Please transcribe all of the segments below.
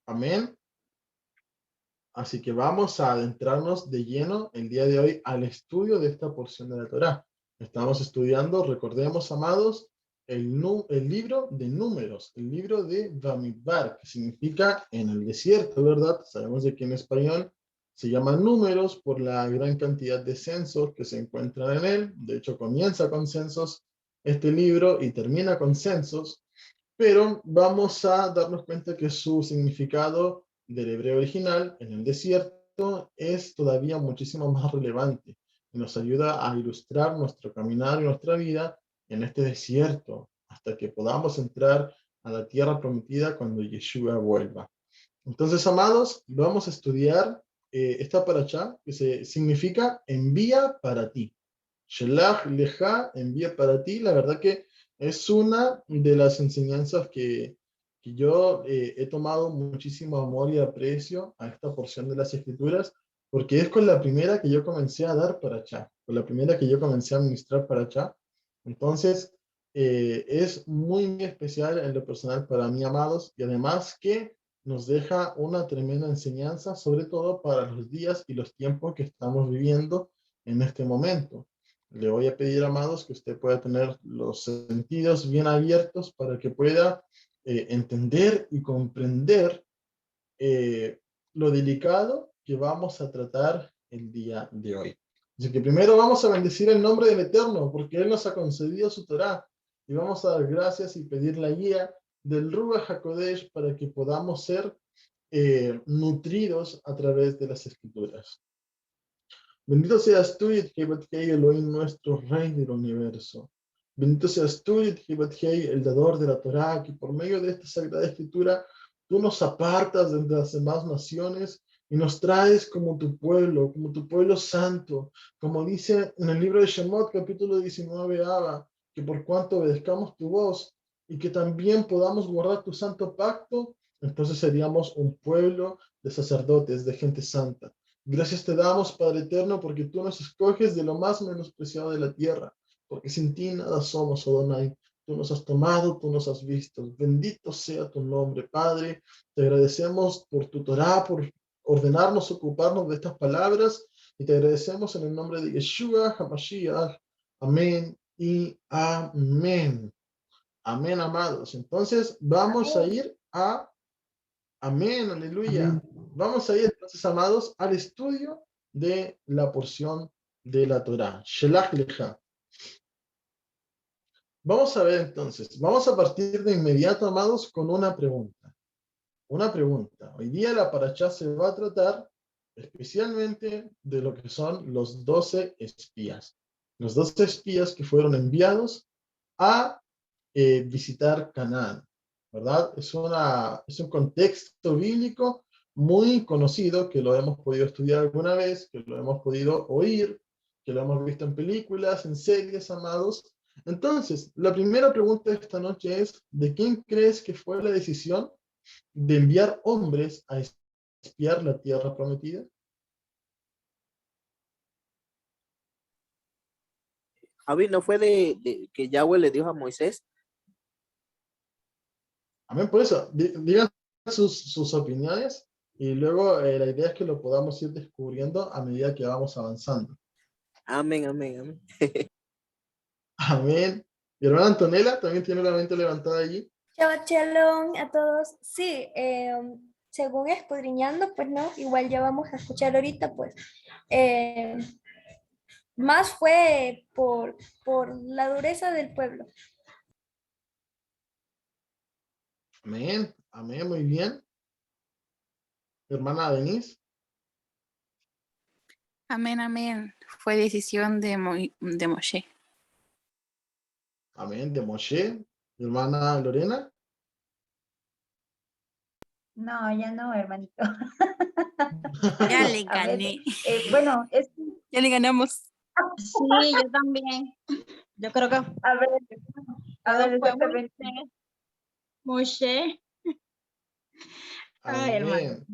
Amén. Así que vamos a adentrarnos de lleno el día de hoy al estudio de esta porción de la Torá. Estamos estudiando, recordemos, amados, el libro de Números, el libro de Bamidbar, que significa en el desierto, ¿verdad? Sabemos de que en español se llama Números por la gran cantidad de censos que se encuentran en él. De hecho, comienza con censos este libro y termina con censos, pero vamos a darnos cuenta que su significado del hebreo original en el desierto es todavía muchísimo más relevante y nos ayuda a ilustrar nuestro caminar y nuestra vida en este desierto hasta que podamos entrar a la tierra prometida cuando Yeshua vuelva. Entonces, amados, vamos a estudiar esta parashá que significa envía para ti. Shelach Leja, envía para ti. La verdad que es una de las enseñanzas que yo he tomado muchísimo amor y aprecio a esta porción de las Escrituras, porque es con la primera que yo comencé a dar para allá, con la primera que yo comencé a ministrar para allá. Entonces, es muy especial en lo personal para mí, amados, y además que nos deja una tremenda enseñanza, sobre todo para los días y los tiempos que estamos viviendo en este momento. Le voy a pedir, amados, que usted pueda tener los sentidos bien abiertos para que pueda entender y comprender lo delicado que vamos a tratar el día de hoy. Así que primero vamos a bendecir el nombre del Eterno, porque Él nos ha concedido su Torá, y vamos a dar gracias y pedir la guía del Ruach HaKodesh para que podamos ser nutridos a través de las Escrituras. Bendito seas tú, Yudhei Elohim, nuestro Rey del universo. Bendito seas tú, Yudhei, el dador de la Torá, que por medio de esta sagrada escritura tú nos apartas de las demás naciones y nos traes como tu pueblo santo, como dice en el libro de Shemot, capítulo 19, Abba, que por cuanto obedezcamos tu voz y que también podamos guardar tu santo pacto, entonces seríamos un pueblo de sacerdotes, de gente santa. Gracias te damos, Padre eterno, porque tú nos escoges de lo más menospreciado de la tierra, porque sin ti nada somos, Adonai. Tú nos has tomado, tú nos has visto. Bendito sea tu nombre, Padre. Te agradecemos por tu Torá, por ordenarnos ocuparnos de estas palabras, y te agradecemos en el nombre de Yeshua HaMashiach. Amén y amén. Amén, amados. Entonces, vamos a ir a amén, aleluya. Vamos a ir entonces, amados, al estudio de la porción de la Torá. Shelach Lecha. Vamos a ver entonces, vamos a partir de inmediato, amados, con una pregunta. Una pregunta. Hoy día la parashá se va a tratar especialmente de lo que son los 12 espías. Los 12 espías que fueron enviados a visitar Canaán, ¿verdad? Es un contexto bíblico muy conocido, que lo hemos podido estudiar alguna vez, que lo hemos podido oír, que lo hemos visto en películas, en series, amados. Entonces, la primera pregunta de esta noche es, ¿de quién crees que fue la decisión de enviar hombres a espiar la tierra prometida? Javi, ¿no fue de que Yahweh le dijo a Moisés? Amén, por eso, digan sus opiniones y luego la idea es que lo podamos ir descubriendo a medida que vamos avanzando. Amén, amén, amén. Amén. Mi hermana Antonella también tiene la mente levantada allí. Shabbat Shalom a todos. Sí, según escudriñando, pues no, igual ya vamos a escuchar ahorita, pues más fue por la dureza del pueblo. Amén, amén, muy bien. Mi hermana Denise. Amén, amén. Fue decisión de Moshe. Amén, de Moshe. Mi hermana Lorena. No, ya no, hermanito. Ya le A ver, gané. bueno, Ya le ganamos. Sí, yo también. Yo creo que a ver, todo fue exactamente. Moshe. Ay, hermano. Amén.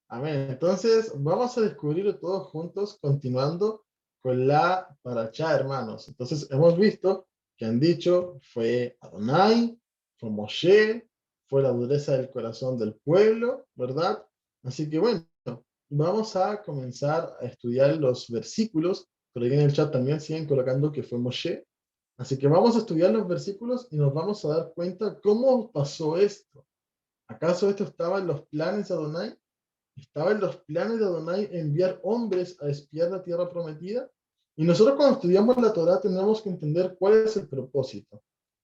Amén. Entonces, vamos a descubrirlo todos juntos, continuando con la parachá, hermanos. Entonces, hemos visto que han dicho fue Adonai, fue Moshe, fue la dureza del corazón del pueblo, ¿verdad? Así que bueno, vamos a comenzar a estudiar los versículos. Por ahí en el chat también siguen colocando que fue Moshe. Así que vamos a estudiar los versículos y nos vamos a dar cuenta cómo pasó esto. ¿Acaso esto estaba en los planes de Adonai? ¿Estaba en los planes de Adonai enviar hombres a espiar la tierra prometida? Y nosotros cuando estudiamos la Torá tenemos que entender cuál es el propósito.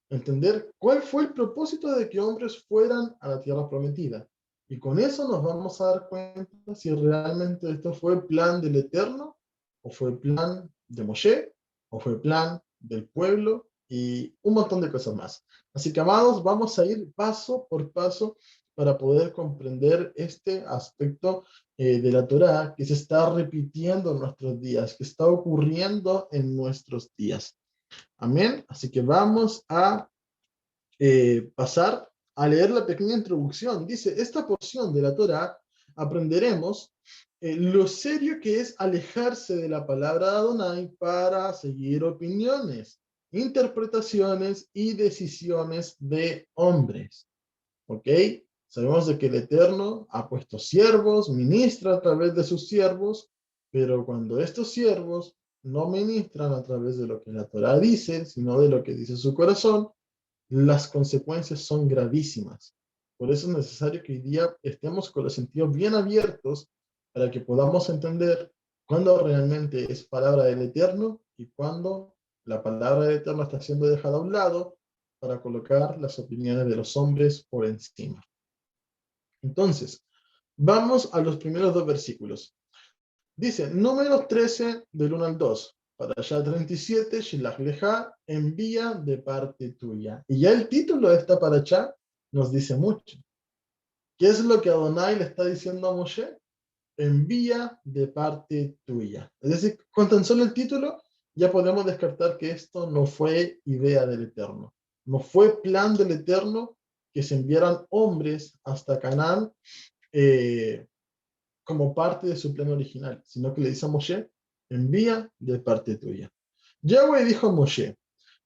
Entender cuál fue el propósito de que hombres fueran a la tierra prometida. Y con eso nos vamos a dar cuenta si realmente esto fue el plan del Eterno, o fue el plan de Moshe, o fue el plan del pueblo, y un montón de cosas más. Así que, amados, vamos a ir paso por paso para poder comprender este aspecto de la Torá que se está repitiendo en nuestros días, que está ocurriendo en nuestros días. Amén. Así que vamos a pasar a leer la pequeña introducción. Dice, esta porción de la Torá aprenderemos lo serio que es alejarse de la palabra de Adonai para seguir opiniones, interpretaciones y decisiones de hombres. ¿Ok? Sabemos de que el Eterno ha puesto siervos, ministra a través de sus siervos, pero cuando estos siervos no ministran a través de lo que la Torá dice, sino de lo que dice su corazón, las consecuencias son gravísimas. Por eso es necesario que hoy día estemos con los sentidos bien abiertos para que podamos entender cuándo realmente es palabra del Eterno y cuándo la palabra del Eterno está siendo dejada a un lado para colocar las opiniones de los hombres por encima. Entonces, vamos a los primeros dos versículos. Dice, número 13 del 1 al 2. Para allá 37, Shilach Leja, envía de parte tuya. Y ya el título de esta paracha nos dice mucho. ¿Qué es lo que Adonai le está diciendo a Moshe? Envía de parte tuya. Es decir, con tan solo el título ya podemos descartar que esto no fue idea del Eterno. No fue plan del Eterno que se enviaran hombres hasta Canaán como parte de su plan original, sino que le dice a Moshe, envía de parte tuya. Yahweh dijo a Moshe,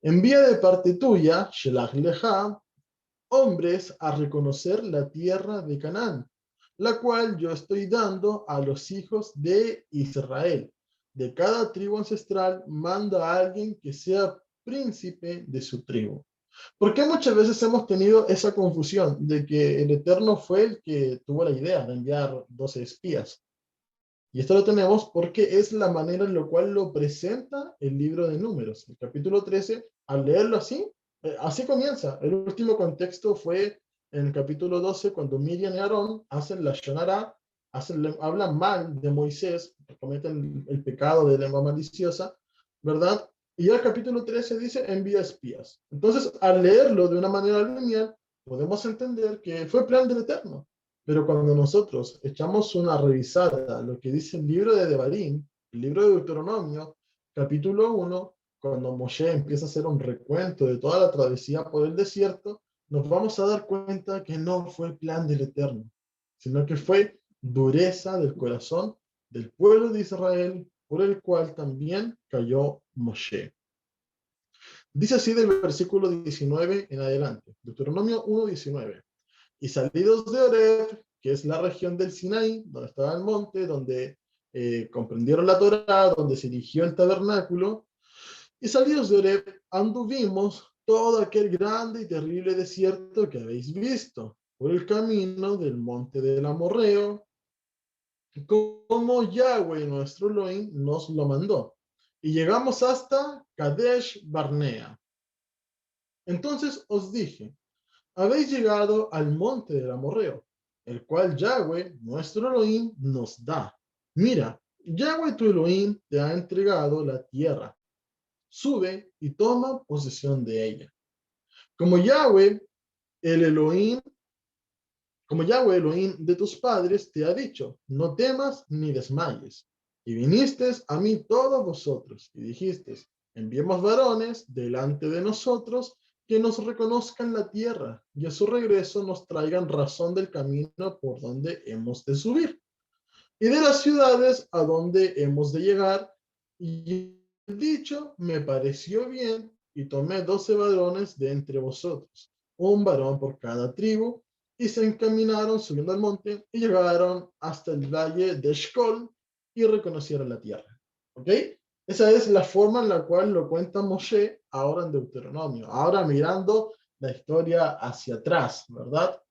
envía de parte tuya, Shelach Leja, hombres a reconocer la tierra de Canaán, la cual yo estoy dando a los hijos de Israel. De cada tribu ancestral manda a alguien que sea príncipe de su tribu. ¿Por qué muchas veces hemos tenido esa confusión de que el Eterno fue el que tuvo la idea de enviar 12 espías? Y esto lo tenemos porque es la manera en la cual lo presenta el libro de Números. El capítulo 13, al leerlo así, así comienza. El último contexto fue en el capítulo 12, cuando Miriam y Aarón hacen la Shonara, hablan mal de Moisés, cometen el pecado de lengua maliciosa, ¿verdad? Y el capítulo 13 dice, envía espías. Entonces, al leerlo de una manera lineal, podemos entender que fue plan del Eterno. Pero cuando nosotros echamos una revisada a lo que dice el libro de Devarim, el libro de Deuteronomio, capítulo 1, cuando Moshe empieza a hacer un recuento de toda la travesía por el desierto, nos vamos a dar cuenta que no fue plan del Eterno, sino que fue dureza del corazón del pueblo de Israel, por el cual también cayó Moshe. Dice así del versículo 19 en adelante, Deuteronomio 1:19. Y salidos de Oreb, que es la región del Sinaí, donde estaba el monte, donde comprendieron la Torá, donde se erigió el tabernáculo, y salidos de Oreb anduvimos todo aquel grande y terrible desierto que habéis visto, por el camino del monte del Amorreo, como Yahweh nuestro Elohim nos lo mandó. Y llegamos hasta Kadesh Barnea. Entonces os dije, habéis llegado al monte del Amorreo, el cual Yahweh, nuestro Elohim, nos da. Mira, Yahweh tu Elohim te ha entregado la tierra. Sube y toma posesión de ella. Como Yahweh, Elohim de tus padres te ha dicho, no temas ni desmayes. Y vinisteis a mí todos vosotros, y dijisteis, enviemos varones delante de nosotros, que nos reconozcan la tierra, y a su regreso nos traigan razón del camino por donde hemos de subir, y de las ciudades a donde hemos de llegar. Y el dicho me pareció bien, y tomé 12 varones de entre vosotros, un varón por cada tribu, y se encaminaron subiendo al monte y llegaron hasta el valle de Eshcol y reconocieron la tierra. ¿Ok? Esa es la forma en la cual lo cuenta Moshe ahora en Deuteronomio, ahora mirando la historia hacia atrás, ¿verdad?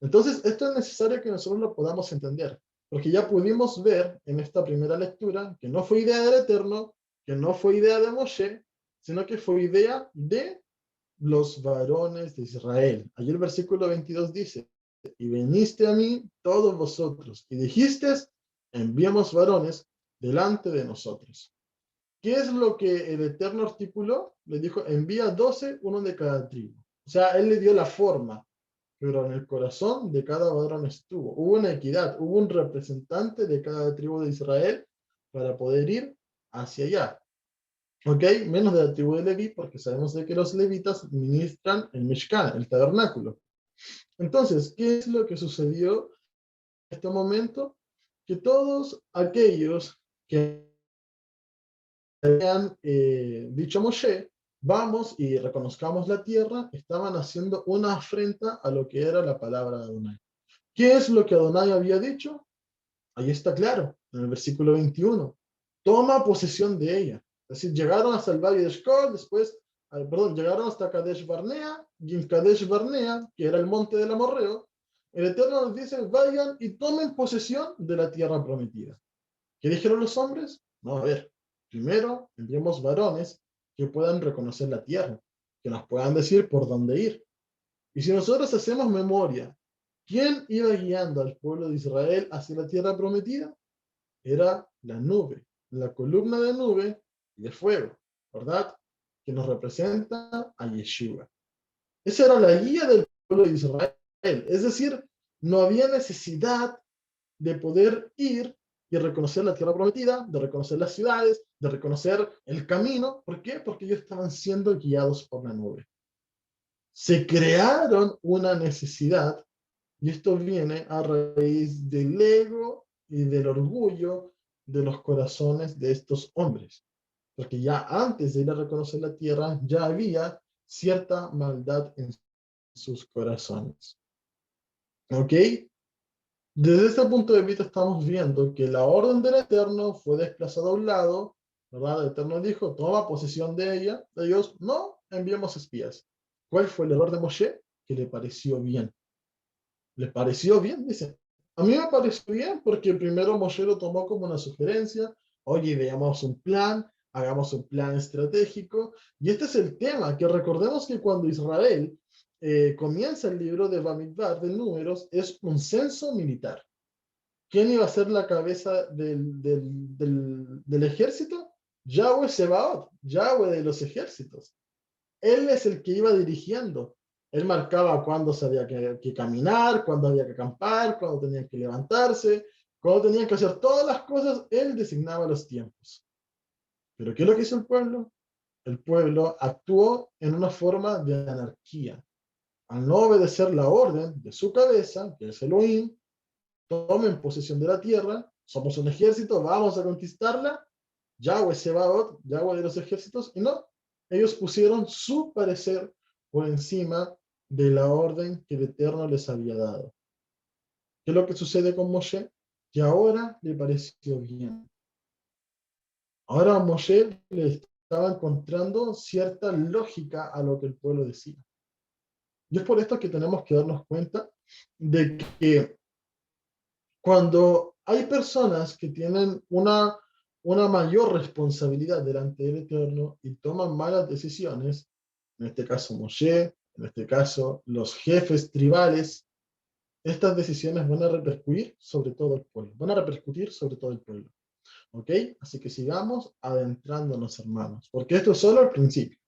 Entonces, esto es necesario que nosotros lo podamos entender, porque ya pudimos ver en esta primera lectura que no fue idea del Eterno, que no fue idea de Moshe, sino que fue idea de los varones de Israel. Allí el versículo 22 dice, y veniste a mí todos vosotros, y dijiste, enviamos varones delante de nosotros. ¿Qué es lo que el Eterno articuló? Le dijo, envía 12, uno de cada tribu. O sea, él le dio la forma, pero en el corazón de cada varón estuvo. Hubo una equidad, hubo un representante de cada tribu de Israel para poder ir hacia allá. ¿Ok? Menos de la tribu de Leví, porque sabemos de que los levitas ministran el Mishkan, el tabernáculo. Entonces, ¿qué es lo que sucedió en este momento? Que todos aquellos que habían dicho a Moshe, vamos y reconozcamos la tierra, estaban haciendo una afrenta a lo que era la palabra de Adonai. ¿Qué es lo que Adonai había dicho? Ahí está claro, en el versículo 21. Toma posesión de ella. Es decir, llegaron hasta el valle de Eshcol, después, llegaron hasta Kadesh Barnea, y en Kadesh Barnea, que era el monte del Amorreo, el Eterno les dice, vayan y tomen posesión de la tierra prometida. ¿Qué dijeron los hombres? No, a ver, primero enviemos varones que puedan reconocer la tierra, que nos puedan decir por dónde ir. Y si nosotros hacemos memoria, ¿quién iba guiando al pueblo de Israel hacia la tierra prometida? Era la nube, la columna de nube y de fuego, ¿verdad? Que nos representa a Yeshua. Esa era la guía del pueblo de Israel. Es decir, no había necesidad de poder ir y reconocer la tierra prometida, de reconocer las ciudades, de reconocer el camino. ¿Por qué? Porque ellos estaban siendo guiados por la nube. Se crearon una necesidad, y esto viene a raíz del ego y del orgullo de los corazones de estos hombres. Porque ya antes de ir a reconocer la tierra, ya había cierta maldad en sus corazones. ¿Ok? Desde este punto de vista estamos viendo que la orden del Eterno fue desplazada a un lado, ¿verdad? El Eterno dijo, toma posesión de ella. Ellos, no, enviamos espías. ¿Cuál fue el error de Moshe? Que le pareció bien. ¿Le pareció bien? Dice. A mí me pareció bien porque primero Moshe lo tomó como una sugerencia. Oye, veamos un plan, hagamos un plan estratégico. Y este es el tema, que recordemos que cuando Israel comienza el libro de Bamidbar, de Números, es un censo militar. ¿Quién iba a ser la cabeza del ejército? Yahweh Sebaot, Yahweh de los ejércitos. Él es el que iba dirigiendo. Él marcaba cuándo se había que caminar, cuándo había que acampar, cuándo tenían que levantarse, cuándo tenían que hacer todas las cosas. Él designaba los tiempos. ¿Pero qué es lo que hizo el pueblo? El pueblo actuó en una forma de anarquía. Al no obedecer la orden de su cabeza, que es Elohim, tomen posesión de la tierra, somos un ejército, vamos a conquistarla, Yahweh Sebaot, Yahweh de los ejércitos, y no, ellos pusieron su parecer por encima de la orden que el Eterno les había dado. ¿Qué es lo que sucede con Moshe? Que ahora le pareció bien. Ahora a Moshe le estaba encontrando cierta lógica a lo que el pueblo decía. Y es por esto que tenemos que darnos cuenta de que cuando hay personas que tienen una mayor responsabilidad delante del Eterno y toman malas decisiones, en este caso Moshe, en este caso los jefes tribales, estas decisiones van a repercutir sobre todo el pueblo, ¿Ok? Así que sigamos adentrándonos, hermanos, porque esto es solo el principio.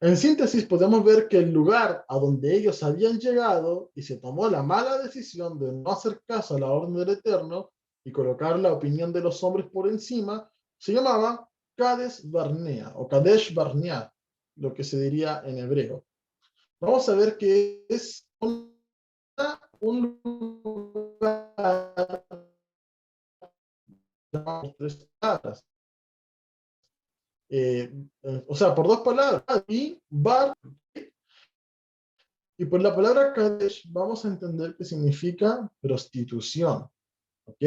En síntesis, podemos ver que el lugar a donde ellos habían llegado y se tomó la mala decisión de no hacer caso a la orden del Eterno y colocar la opinión de los hombres por encima, se llamaba Kadesh Barnea o Kadesh Barnea, lo que se diría en hebreo. Vamos a ver que es un lugar de tres palabras. O sea, por dos palabras, y Bar Y por la palabra Kadesh vamos a entender que significa prostitución. ¿Ok?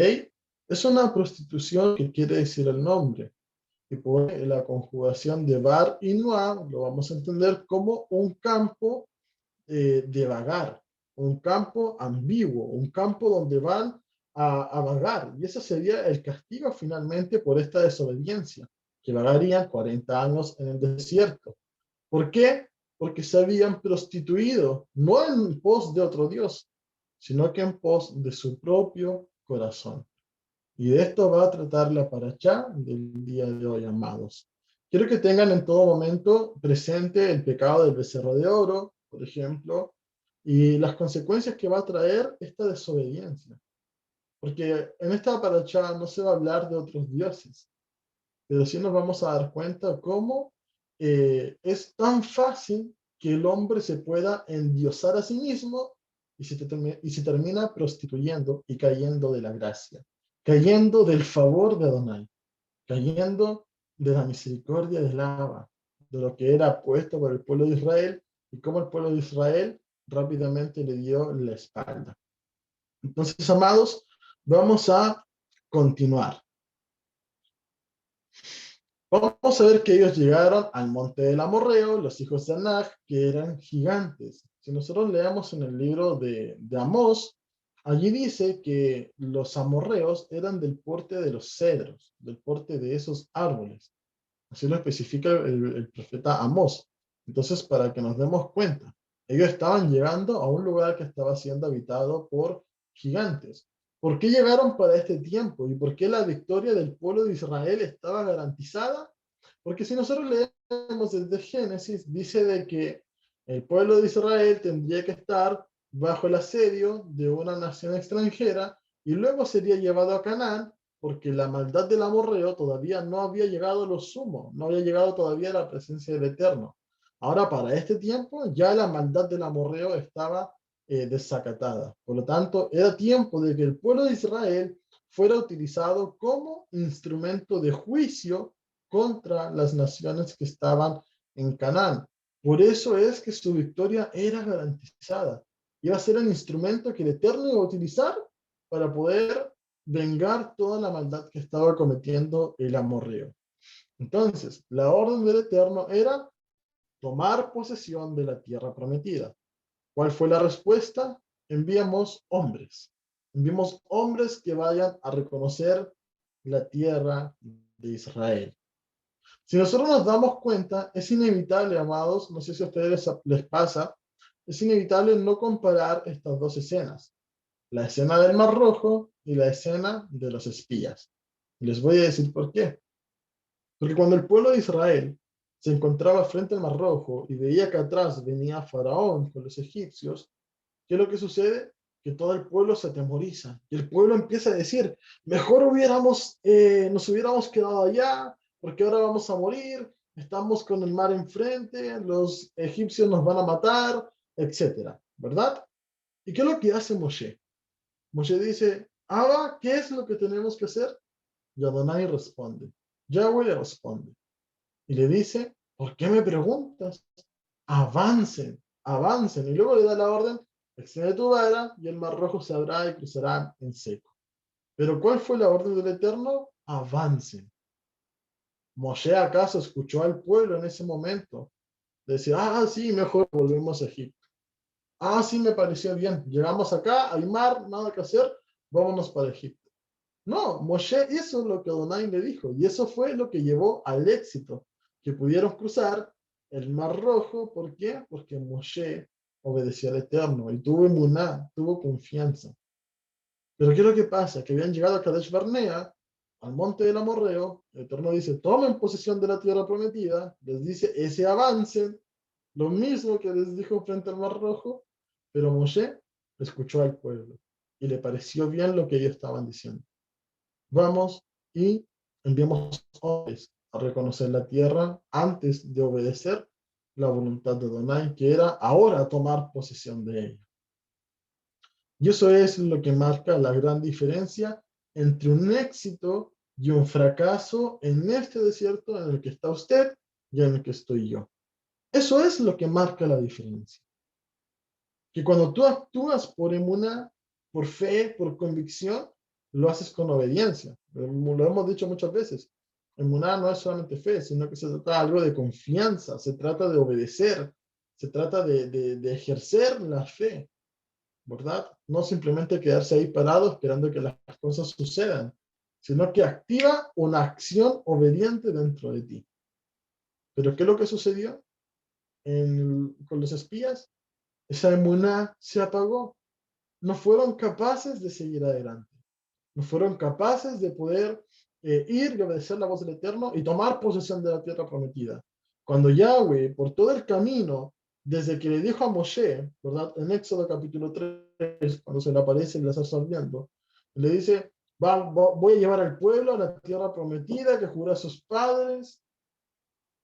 Es una prostitución que quiere decir el nombre. Y por la conjugación de bar y noa lo vamos a entender como un campo de vagar, un campo ambiguo, un campo donde van a vagar. Y ese sería el castigo finalmente por esta desobediencia, que vagarían 40 años en el desierto. ¿Por qué? Porque se habían prostituido, no en pos de otro Dios, sino que en pos de su propio corazón. Y de esto va a tratar la paracha del día de hoy, amados. Quiero que tengan en todo momento presente el pecado del becerro de oro, por ejemplo, y las consecuencias que va a traer esta desobediencia. Porque en esta paracha no se va a hablar de otros dioses, pero sí nos vamos a dar cuenta cómo es tan fácil que el hombre se pueda endiosar a sí mismo y se termina prostituyendo y cayendo de la gracia, cayendo del favor de Adonai, cayendo de la misericordia del Abba, de lo que era puesto por el pueblo de Israel y cómo el pueblo de Israel rápidamente le dio la espalda. Entonces, amados, vamos a continuar. Vamos a ver que ellos llegaron al monte del Amorreo, los hijos de Anak, que eran gigantes. Si nosotros leemos en el libro de Amós, allí dice que los amorreos eran del porte de los cedros, del porte de esos árboles. Así lo especifica el profeta Amós. Entonces, para que nos demos cuenta, ellos estaban llegando a un lugar que estaba siendo habitado por gigantes. ¿Por qué llegaron para este tiempo? ¿Y por qué la victoria del pueblo de Israel estaba garantizada? Porque si nosotros leemos desde Génesis, dice de que el pueblo de Israel tendría que estar bajo el asedio de una nación extranjera y luego sería llevado a Canaán, porque la maldad del amorreo todavía no había llegado a lo sumo, no había llegado todavía a la presencia del Eterno. Ahora, para este tiempo, ya la maldad del amorreo estaba desacatada. Por lo tanto, era tiempo de que el pueblo de Israel fuera utilizado como instrumento de juicio contra las naciones que estaban en Canaán. Por eso es que su victoria era garantizada. Iba a ser el instrumento que el Eterno iba a utilizar para poder vengar toda la maldad que estaba cometiendo el amorreo. Entonces, la orden del Eterno era tomar posesión de la tierra prometida. ¿Cuál fue la respuesta? Enviamos hombres. Enviamos hombres que vayan a reconocer la tierra de Israel. Si nosotros nos damos cuenta, es inevitable, amados, no sé si a ustedes les pasa, es inevitable no comparar estas dos escenas. La escena del Mar Rojo y la escena de los espías. Les voy a decir por qué. Porque cuando el pueblo de Israel se encontraba frente al Mar Rojo y veía que atrás venía Faraón con los egipcios, ¿qué es lo que sucede? Que todo el pueblo se atemoriza. Y el pueblo empieza a decir, mejor nos hubiéramos quedado allá, porque ahora vamos a morir, estamos con el mar enfrente, los egipcios nos van a matar, etcétera, ¿verdad? ¿Y qué es lo que hace Moshe? Moshe dice, Abba, ¿qué es lo que tenemos que hacer? Y Adonai responde, Yahweh le responde. Y le dice, ¿por qué me preguntas? Avancen, avancen. Y luego le da la orden, extiende tu vara y el mar rojo se abrirá y cruzarán en seco. Pero ¿cuál fue la orden del Eterno? Avancen. ¿Moshe acaso escuchó al pueblo en ese momento? Decía, sí, mejor volvemos a Egipto. Sí, me pareció bien. Llegamos acá, hay mar, nada que hacer, vámonos para Egipto. No, Moshe hizo lo que Adonai le dijo, y eso fue lo que llevó al éxito, que pudieron cruzar el Mar Rojo. ¿Por qué? Porque Moshe obedeció al Eterno y tuvo emuná, tuvo confianza. Pero ¿qué es lo que pasa? Que habían llegado a Kadesh Barnea, al monte del Amorreo. El Eterno dice, tomen posesión de la tierra prometida, les dice, ese avancen, lo mismo que les dijo frente al Mar Rojo, pero Moshe escuchó al pueblo y le pareció bien lo que ellos estaban diciendo. Vamos y enviamos hombres a reconocer la tierra antes de obedecer la voluntad de Adonai, que era ahora tomar posesión de ella. Y eso es lo que marca la gran diferencia entre un éxito y un fracaso en este desierto en el que está usted y en el que estoy yo. Eso es lo que marca la diferencia. que cuando tú actúas por emuná, por fe, por convicción, lo haces con obediencia. Lo hemos dicho muchas veces. Emuná no es solamente fe, sino que se trata de algo de confianza, se trata de obedecer, se trata de ejercer la fe, ¿verdad? No simplemente quedarse ahí parado esperando que las cosas sucedan, sino que activa una acción obediente dentro de ti. Pero ¿qué es lo que sucedió con los espías? Esa emuná se apagó. No fueron capaces de seguir adelante. No fueron capaces de poder ir y obedecer la voz del Eterno y tomar posesión de la tierra prometida. Cuando Yahweh, por todo el camino, desde que le dijo a Moshe, ¿verdad? En Éxodo capítulo 3, cuando se le aparece y le está sorbiendo, le dice, voy a llevar al pueblo a la tierra prometida que juró a sus padres.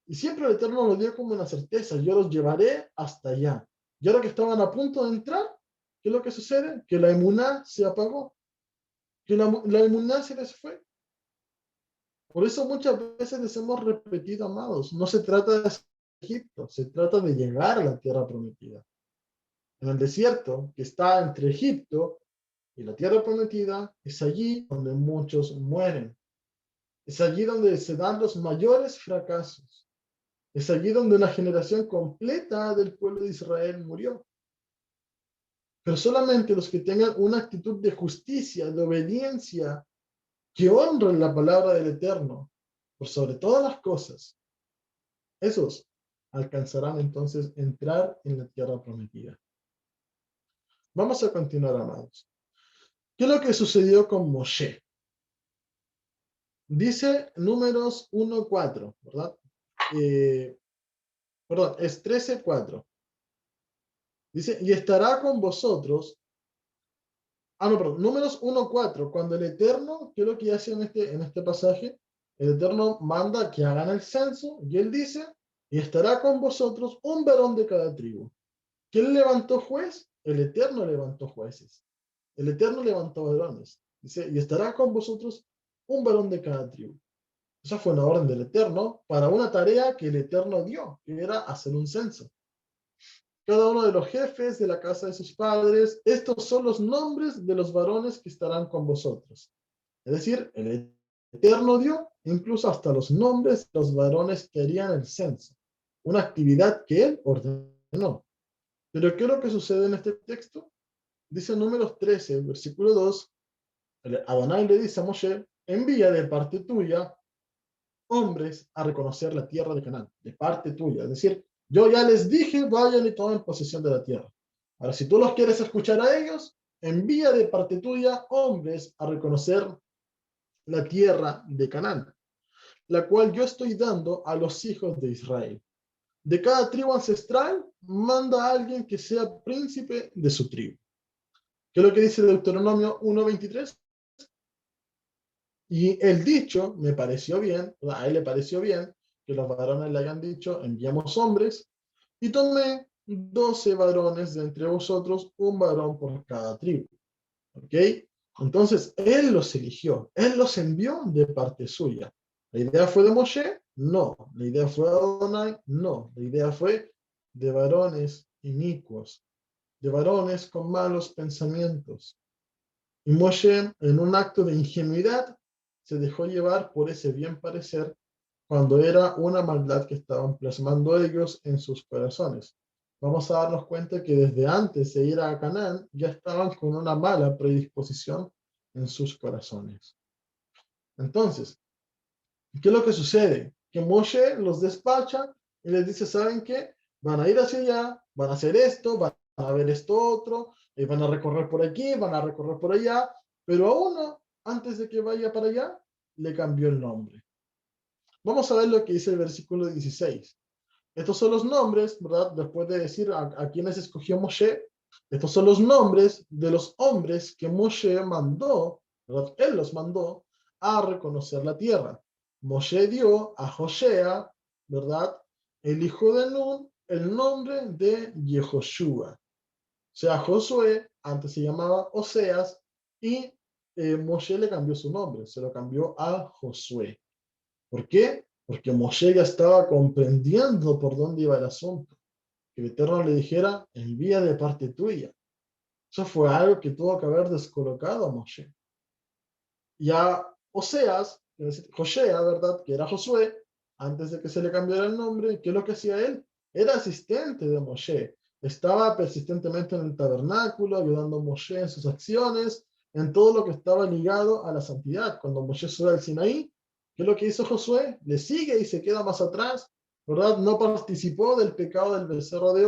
Y siempre el Eterno lo dio como una certeza, yo los llevaré hasta allá. Y ahora que estaban a punto de entrar, ¿qué es lo que sucede? Que la emuná se apagó, que la emuná se les fue. Por eso muchas veces les hemos repetido, amados, no se trata de Egipto, se trata de llegar a la tierra prometida. En el desierto, que está entre Egipto y la tierra prometida, es allí donde muchos mueren. Es allí donde se dan los mayores fracasos. Es allí donde una generación completa del pueblo de Israel murió. Pero solamente los que tengan una actitud de justicia, de obediencia, que honren la palabra del Eterno, por sobre todas las cosas, esos alcanzarán entonces entrar en la tierra prometida. Vamos a continuar, amados. ¿Qué es lo que sucedió con Moshe? Dice Números 1:4, ¿verdad? Perdón, es 13:4. Dice, y estará con vosotros. No, perdón, Números 1:4. Cuando el Eterno, ¿qué es lo que hace en este pasaje? El Eterno manda que hagan el censo y él dice, y estará con vosotros un varón de cada tribu. ¿Quién levantó juez? El Eterno levantó jueces. El Eterno levantó varones. Dice, y estará con vosotros un varón de cada tribu. Esa fue una orden del Eterno para una tarea que el Eterno dio, que era hacer un censo. Cada uno de los jefes de la casa de sus padres, estos son los nombres de los varones que estarán con vosotros. Es decir, el Eterno dio incluso hasta los nombres de los varones que harían el censo. Una actividad que él ordenó. Pero ¿qué es lo que sucede en este texto? Dice en Números 13, versículo 2, Adonai le dice a Moshe, envía de parte tuya hombres a reconocer la tierra de Canaán, de parte tuya. Es decir, yo ya les dije, vayan y tomen posesión de la tierra. Ahora, si tú los quieres escuchar a ellos, envía de parte tuya hombres a reconocer la tierra de Canaán, la cual yo estoy dando a los hijos de Israel. De cada tribu ancestral, manda a alguien que sea príncipe de su tribu. ¿Qué es lo que dice Deuteronomio 1:23? Y el dicho me pareció bien, a él le pareció bien que los varones le hayan dicho, enviamos hombres, y tomé 12 varones de entre vosotros, un varón por cada tribu. ¿Ok? Entonces, él los eligió, él los envió de parte suya. ¿La idea fue de Moshe? No. ¿La idea fue de Adonai? No. La idea fue de varones inicuos, de varones con malos pensamientos. Y Moshe, en un acto de ingenuidad, se dejó llevar por ese bien parecer cuando era una maldad que estaban plasmando ellos en sus corazones. Vamos a darnos cuenta que desde antes de ir a Canaán ya estaban con una mala predisposición en sus corazones. Entonces, ¿qué es lo que sucede? Que Moshe los despacha y les dice, ¿saben qué? Van a ir hacia allá, van a hacer esto, van a ver esto otro, van a recorrer por aquí, van a recorrer por allá, pero a uno, antes de que vaya para allá, le cambió el nombre. Vamos a ver lo que dice el versículo 16. Estos son los nombres, ¿verdad? Después de decir a quienes escogió Moshe, estos son los nombres de los hombres que Moshe mandó, ¿verdad? Él los mandó a reconocer la tierra. Moshe dio a Josea, ¿verdad? El hijo de Nun, el nombre de Yehoshua. O sea, Josué antes se llamaba Oseas y Moshe le cambió su nombre, se lo cambió a Josué. ¿Por qué? Porque Moshe ya estaba comprendiendo por dónde iba el asunto. que el Eterno le dijera, envía de parte tuya. Eso fue algo que tuvo que haber descolocado a Moshe. Y a Oseas, Josea, ¿verdad? Que era Josué, antes de que se le cambiara el nombre, ¿qué es lo que hacía él? Era asistente de Moshe. Estaba persistentemente en el tabernáculo, ayudando a Moshe en sus acciones, en todo lo que estaba ligado a la santidad. Cuando Moshe sube al Sinaí, ¿qué es lo que hizo Josué? Le sigue y se queda más atrás, ¿verdad? No participó del pecado del becerro de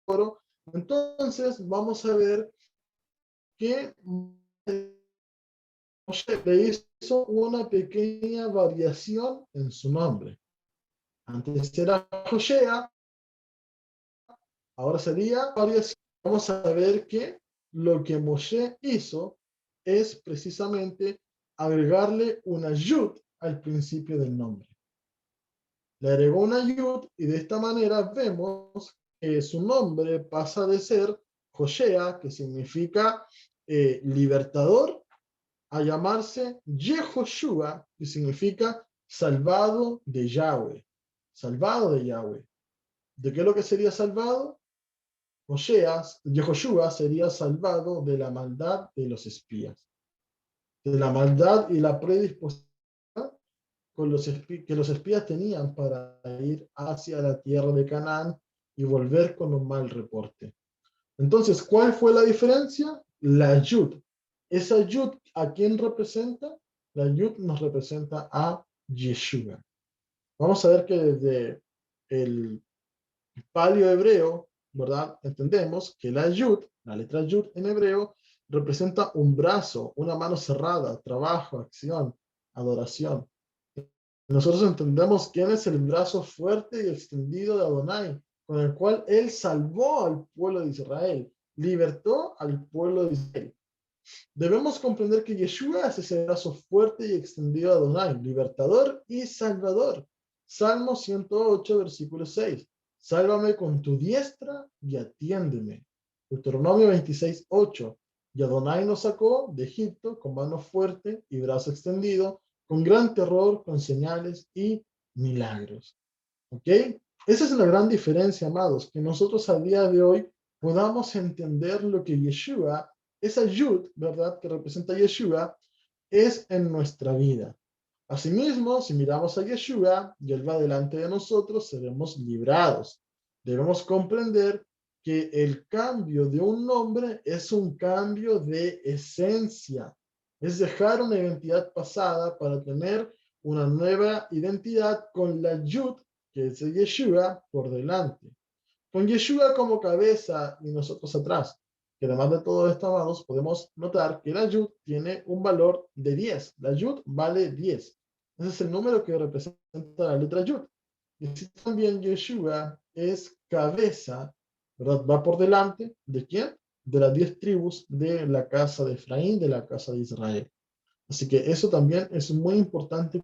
oro. Entonces, vamos a ver que Moshe le hizo una pequeña variación en su nombre. Antes era Josea, ahora sería variación. Vamos a ver que lo que Moshe hizo es precisamente agregarle una yud al principio del nombre. Le agregó una yud y de esta manera vemos que su nombre pasa de ser Josea, que significa libertador, a llamarse Yehoshua, que significa salvado de Yahweh. Salvado de Yahweh. ¿De qué es lo que sería salvado? Yehoshua sería salvado de la maldad de los espías. De la maldad y la predisposición que los espías tenían para ir hacia la tierra de Canaán y volver con un mal reporte. Entonces, ¿cuál fue la diferencia? La yud. Esa yud, ¿a quién representa? La yud nos representa a Yeshua. Vamos a ver que desde el paleo hebreo, ¿verdad? Entendemos que la yud, la letra yud en hebreo, representa un brazo, una mano cerrada, trabajo, acción, adoración. Nosotros entendemos quién es el brazo fuerte y extendido de Adonai, con el cual él salvó al pueblo de Israel, libertó al pueblo de Israel. Debemos comprender que Yeshua es ese brazo fuerte y extendido de Adonai, libertador y salvador. Salmo 108, versículo 6. Sálvame con tu diestra y atiéndeme. Deuteronomio 26, 8. Y Adonai nos sacó de Egipto con mano fuerte y brazo extendido, con gran terror, con señales y milagros. ¿Ok? Esa es la gran diferencia, amados, que nosotros a día de hoy podamos entender lo que Yeshua, esa yud, ¿verdad?, que representa Yeshua, es en nuestra vida. Asimismo, si miramos a Yeshua y Él va delante de nosotros, seremos librados. Debemos comprender que el cambio de un nombre es un cambio de esencia. Es dejar una identidad pasada para tener una nueva identidad con la yud, que es Yeshua, por delante. Con Yeshua como cabeza y nosotros atrás. Que además de todo esto, amados, podemos notar que la yud tiene un valor de 10. La yud vale 10. Ese es el número que representa la letra yud. Y si también Yeshua es cabeza, ¿verdad? Va por delante, ¿de quién? De las 10 tribus de la casa de Efraín, de la casa de Israel. Así que eso también es muy importante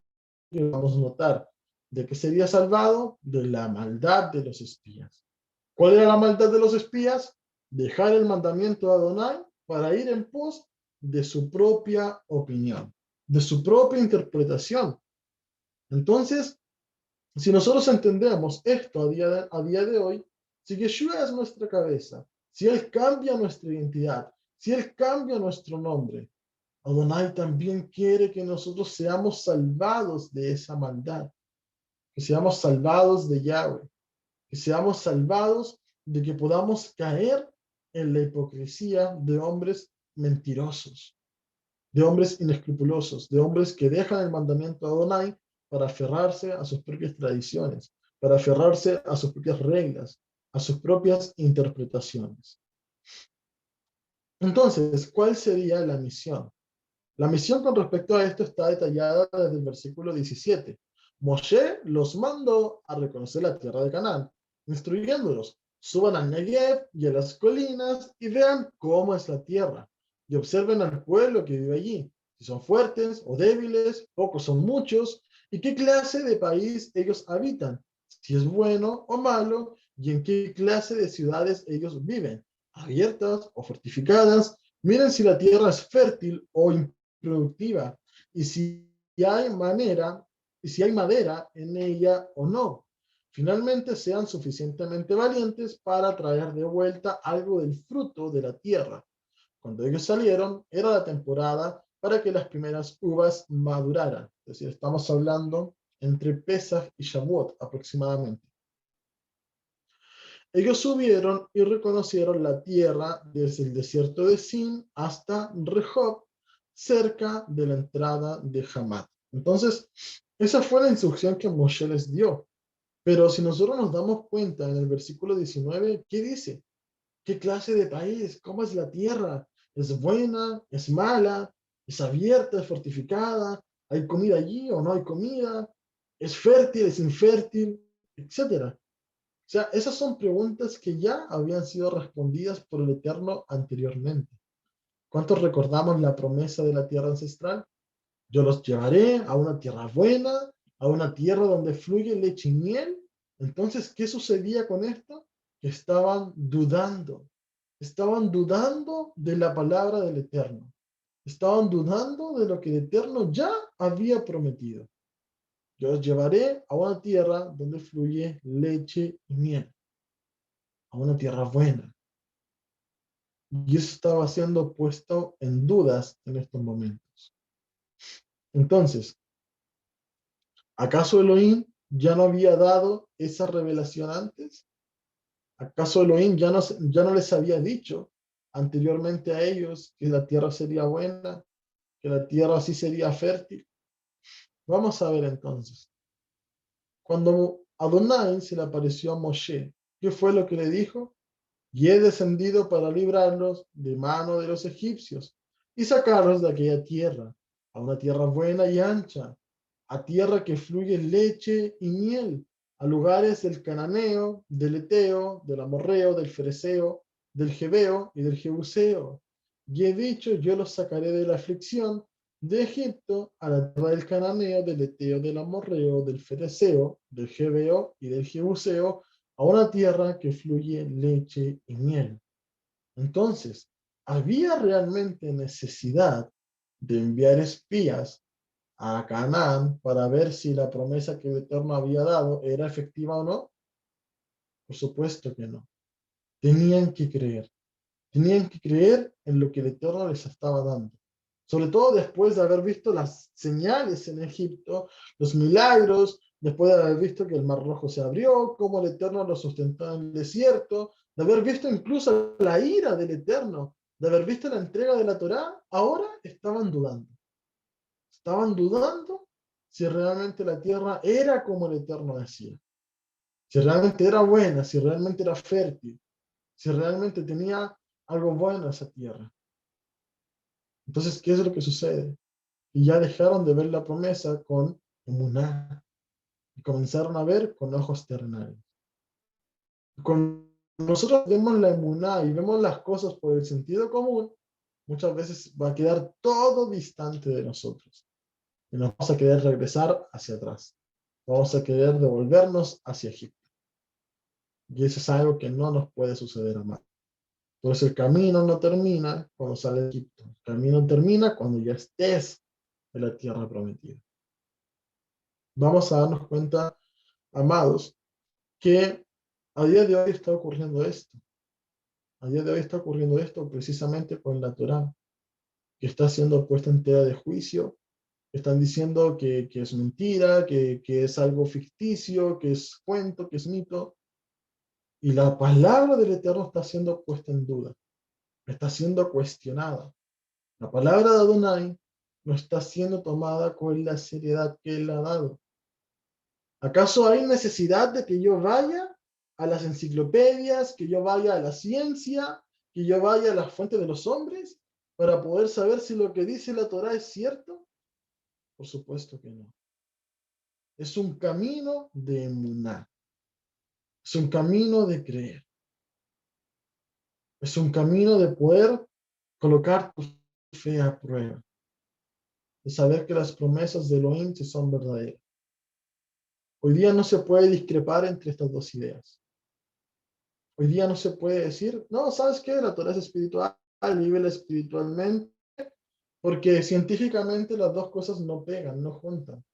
que vamos a notar. ¿De qué sería salvado? De la maldad de los espías. ¿Cuál era la maldad de los espías? Dejar el mandamiento de Adonai para ir en pos de su propia opinión, de su propia interpretación. Entonces, si nosotros entendemos esto a día de hoy, si Yeshua es nuestra cabeza, si Él cambia nuestra identidad, si Él cambia nuestro nombre, Adonai también quiere que nosotros seamos salvados de esa maldad, que seamos salvados de Yahweh, que seamos salvados de que podamos caer en la hipocresía de hombres mentirosos, de hombres inescrupulosos, de hombres que dejan el mandamiento de Adonai para aferrarse a sus propias tradiciones, para aferrarse a sus propias reglas, a sus propias interpretaciones. Entonces, ¿cuál sería la misión? La misión con respecto a esto está detallada desde el versículo 17. Moshe los mandó a reconocer la tierra de Canaán, instruyéndolos: suban al Negev y a las colinas y vean cómo es la tierra, y observen al pueblo que vive allí, si son fuertes o débiles, pocos son muchos, y qué clase de país ellos habitan, si es bueno o malo, y en qué clase de ciudades ellos viven, abiertas o fortificadas. Miren si la tierra es fértil o productiva, y si hay madera en ella o no. finalmente sean suficientemente valientes para traer de vuelta algo del fruto de la tierra. Cuando ellos salieron, era la temporada para que las primeras uvas maduraran. Es decir, estamos hablando entre Pesaj y Shavuot aproximadamente. Ellos subieron y reconocieron la tierra desde el desierto de Sin hasta Rehob, cerca de la entrada de Hamat. Entonces, esa fue la instrucción que Moshe les dio. Pero si nosotros nos damos cuenta en el versículo 19, ¿qué dice? ¿Qué clase de país? ¿Cómo es la tierra? ¿Es buena? ¿Es mala? ¿Es abierta? ¿Es fortificada? ¿Hay comida allí o no hay comida? ¿Es fértil? ¿Es infértil? Etcétera. O sea, esas son preguntas que ya habían sido respondidas por el Eterno anteriormente. ¿Cuántos recordamos la promesa de la tierra ancestral? Yo los llevaré a una tierra buena, a una tierra donde fluye leche y miel. Entonces, ¿qué sucedía con esto? Que estaban dudando de la palabra del Eterno. Estaban dudando de lo que el Eterno ya había prometido. Yo os llevaré a una tierra donde fluye leche y miel, a una tierra buena. Y eso estaba siendo puesto en dudas en estos momentos. Entonces, ¿acaso Elohim ya no había dado esa revelación antes? ¿Acaso Elohim ya no les había dicho anteriormente a ellos que la tierra sería buena, que la tierra sí sería fértil? Vamos a ver entonces. Cuando Adonai se le apareció a Moshe, ¿qué fue lo que le dijo? Y he descendido para librarlos de mano de los egipcios y sacarlos de aquella tierra, a una tierra buena y ancha, a tierra que fluye leche y miel, a lugares del cananeo, del eteo, del amorreo, del fereceo, del jebeo y del jebuseo. Y he dicho, yo los sacaré de la aflicción de Egipto a la tierra del cananeo, del eteo, del amorreo, del fereceo, del jebeo y del jebuseo, a una tierra que fluye leche y miel. Entonces, ¿había realmente necesidad de enviar espías a Canaán para ver si la promesa que el Eterno había dado era efectiva o no? Por supuesto que no. Tenían que creer. Tenían que creer en lo que el Eterno les estaba dando. Sobre todo después de haber visto las señales en Egipto, los milagros, después de haber visto que el Mar Rojo se abrió, cómo el Eterno lo sustentó en el desierto, de haber visto incluso la ira del Eterno, de haber visto la entrega de la Torá, ahora estaban dudando. Estaban dudando si realmente la tierra era como el Eterno decía, si realmente era buena, si realmente era fértil, si realmente tenía algo bueno esa tierra. Entonces, ¿qué es lo que sucede? Y ya dejaron de ver la promesa con emuná y comenzaron a ver con ojos terrenales. Cuando nosotros vemos la emuná y vemos las cosas por el sentido común, muchas veces va a quedar todo distante de nosotros. Y nos vamos a querer regresar hacia atrás. Vamos a querer devolvernos hacia Egipto. Y eso es algo que no nos puede suceder a más. Entonces el camino no termina cuando sale de Egipto. El camino termina cuando ya estés en la tierra prometida. Vamos a darnos cuenta, amados, que a día de hoy está ocurriendo esto. A día de hoy está ocurriendo esto precisamente con la Torá, que está siendo puesta en tela de juicio. Están diciendo que es mentira, que es algo ficticio, que es cuento, que es mito. Y la palabra del Eterno está siendo puesta en duda, está siendo cuestionada. La palabra de Adonai no está siendo tomada con la seriedad que Él ha dado. ¿Acaso hay necesidad de que yo vaya a las enciclopedias, que yo vaya a la ciencia, que yo vaya a las fuentes de los hombres para poder saber si lo que dice la Torá es cierto? Por supuesto que no. Es un camino de emuná. Es un camino de creer. Es un camino de poder colocar tu fe a prueba. De saber que las promesas de Elohim son verdaderas. Hoy día no se puede discrepar entre estas dos ideas. Hoy día no se puede decir, no, ¿sabes qué? La Torá es espiritual, vívela espiritualmente, porque científicamente las dos cosas no pegan, no juntan.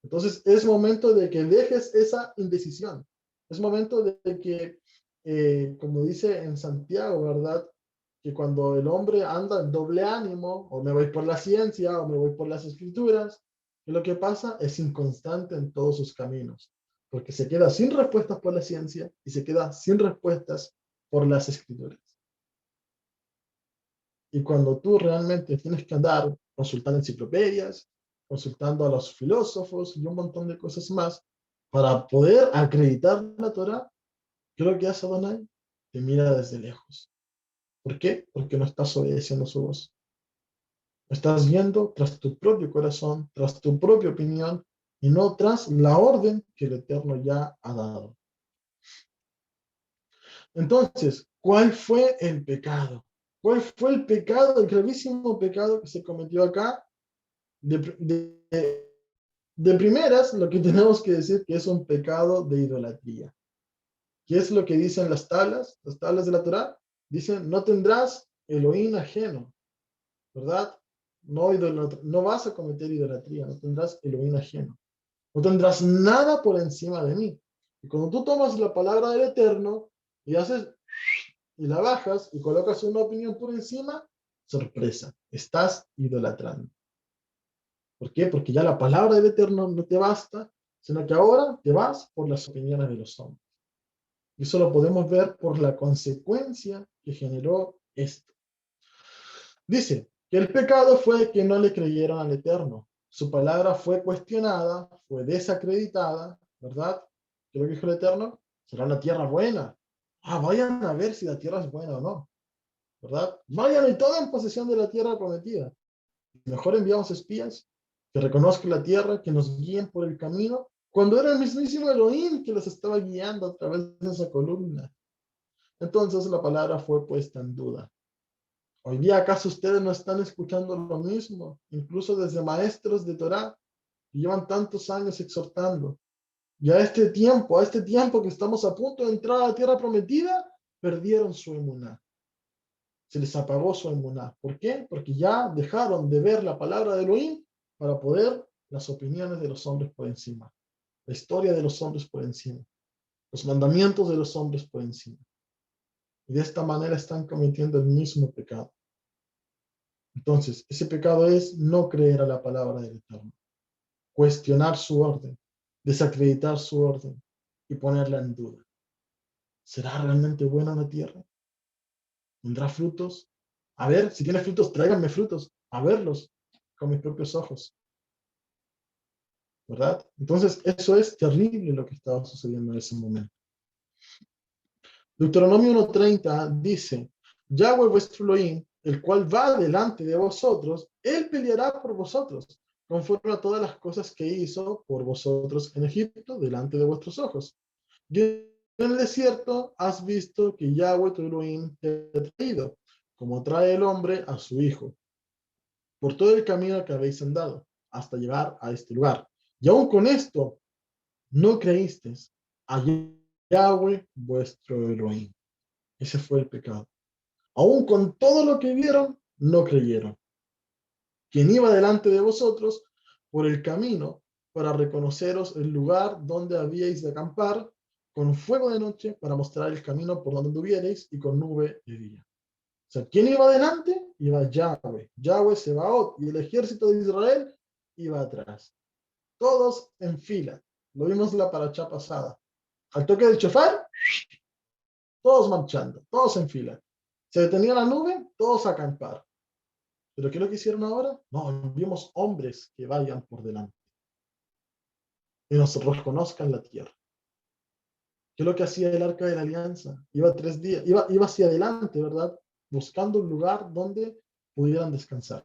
Entonces es momento de que dejes esa indecisión. Es momento de que, como dice en Santiago, ¿verdad? Que cuando el hombre anda en doble ánimo, o me voy por la ciencia, o me voy por las escrituras, que lo que pasa es inconstante en todos sus caminos, porque se queda sin respuestas por la ciencia y se queda sin respuestas por las escrituras. Y cuando tú realmente tienes que andar consultando enciclopedias, consultando a los filósofos y un montón de cosas más para poder acreditar la Torá, ¿qué es lo que hace Adonai? Te mira desde lejos. ¿Por qué? Porque no estás obedeciendo su voz. Estás yendo tras tu propio corazón, tras tu propia opinión y no tras la orden que el Eterno ya ha dado. Entonces, ¿cuál fue el pecado? ¿Cuál fue el pecado, el gravísimo pecado que se cometió acá? De primeras, lo que tenemos que decir que es un pecado de idolatría. ¿Qué es lo que dicen las tablas de la Torá? Dicen, no tendrás Elohim ajeno, ¿verdad? No vas a cometer idolatría, no tendrás Elohim ajeno. No tendrás nada por encima de mí. Y cuando tú tomas la palabra del Eterno y la bajas y colocas una opinión por encima, sorpresa, estás idolatrando. ¿Por qué? Porque ya la palabra del Eterno no te basta, sino que ahora te vas por las opiniones de los hombres. Y eso lo podemos ver por la consecuencia que generó esto. Dice que el pecado fue que no le creyeron al Eterno. Su palabra fue cuestionada, fue desacreditada, ¿verdad? ¿Qué es lo que dijo el Eterno? Será una tierra buena. Vayan a ver si la tierra es buena o no, ¿verdad? Vayan y tomen posesión de la tierra prometida. Mejor enviamos espías que reconozcan la tierra, que nos guíen por el camino, cuando era el mismísimo Elohim que los estaba guiando a través de esa columna. Entonces la palabra fue puesta en duda. Hoy día, ¿acaso ustedes no están escuchando lo mismo? Incluso desde maestros de Torá, que llevan tantos años exhortando. Y a este tiempo que estamos a punto de entrar a la tierra prometida, perdieron su emuná. Se les apagó su emuná. ¿Por qué? Porque ya dejaron de ver la palabra de Elohim para poder las opiniones de los hombres por encima, la historia de los hombres por encima, los mandamientos de los hombres por encima. Y de esta manera están cometiendo el mismo pecado. Entonces, ese pecado es no creer a la palabra del Eterno, cuestionar su orden, desacreditar su orden y ponerla en duda. ¿Será realmente buena la tierra? ¿Tendrá frutos? A ver, si tiene frutos, tráiganme frutos, a verlos con mis propios ojos. ¿Verdad? Entonces, eso es terrible lo que estaba sucediendo en ese momento. Deuteronomio 1:30 dice, Yahweh vuestro Elohim, el cual va delante de vosotros, él peleará por vosotros, conforme a todas las cosas que hizo por vosotros en Egipto, delante de vuestros ojos. Y en el desierto has visto que Yahweh tu Elohim te ha traído, como trae el hombre a su hijo, por todo el camino que habéis andado, hasta llegar a este lugar. Y aún con esto, no creísteis a Yahweh vuestro Elohim. Ese fue el pecado. Aún con todo lo que vieron, no creyeron. Quien iba delante de vosotros por el camino para reconoceros el lugar donde habíais de acampar, con fuego de noche para mostrar el camino por donde anduvierais y con nube de día. O sea, ¿quién iba adelante? Iba Yahweh. Yahweh Sebaot y el ejército de Israel iba atrás. Todos en fila. Lo vimos en la paracha pasada. Al toque del shofar, todos marchando, todos en fila. Se detenía la nube, todos a acampar. ¿Pero qué es lo que hicieron ahora? No, vimos hombres que vayan por delante y nos reconozcan la tierra. ¿Qué es lo que hacía el Arca de la Alianza? Iba 3 días, iba hacia adelante, ¿verdad? Buscando un lugar donde pudieran descansar.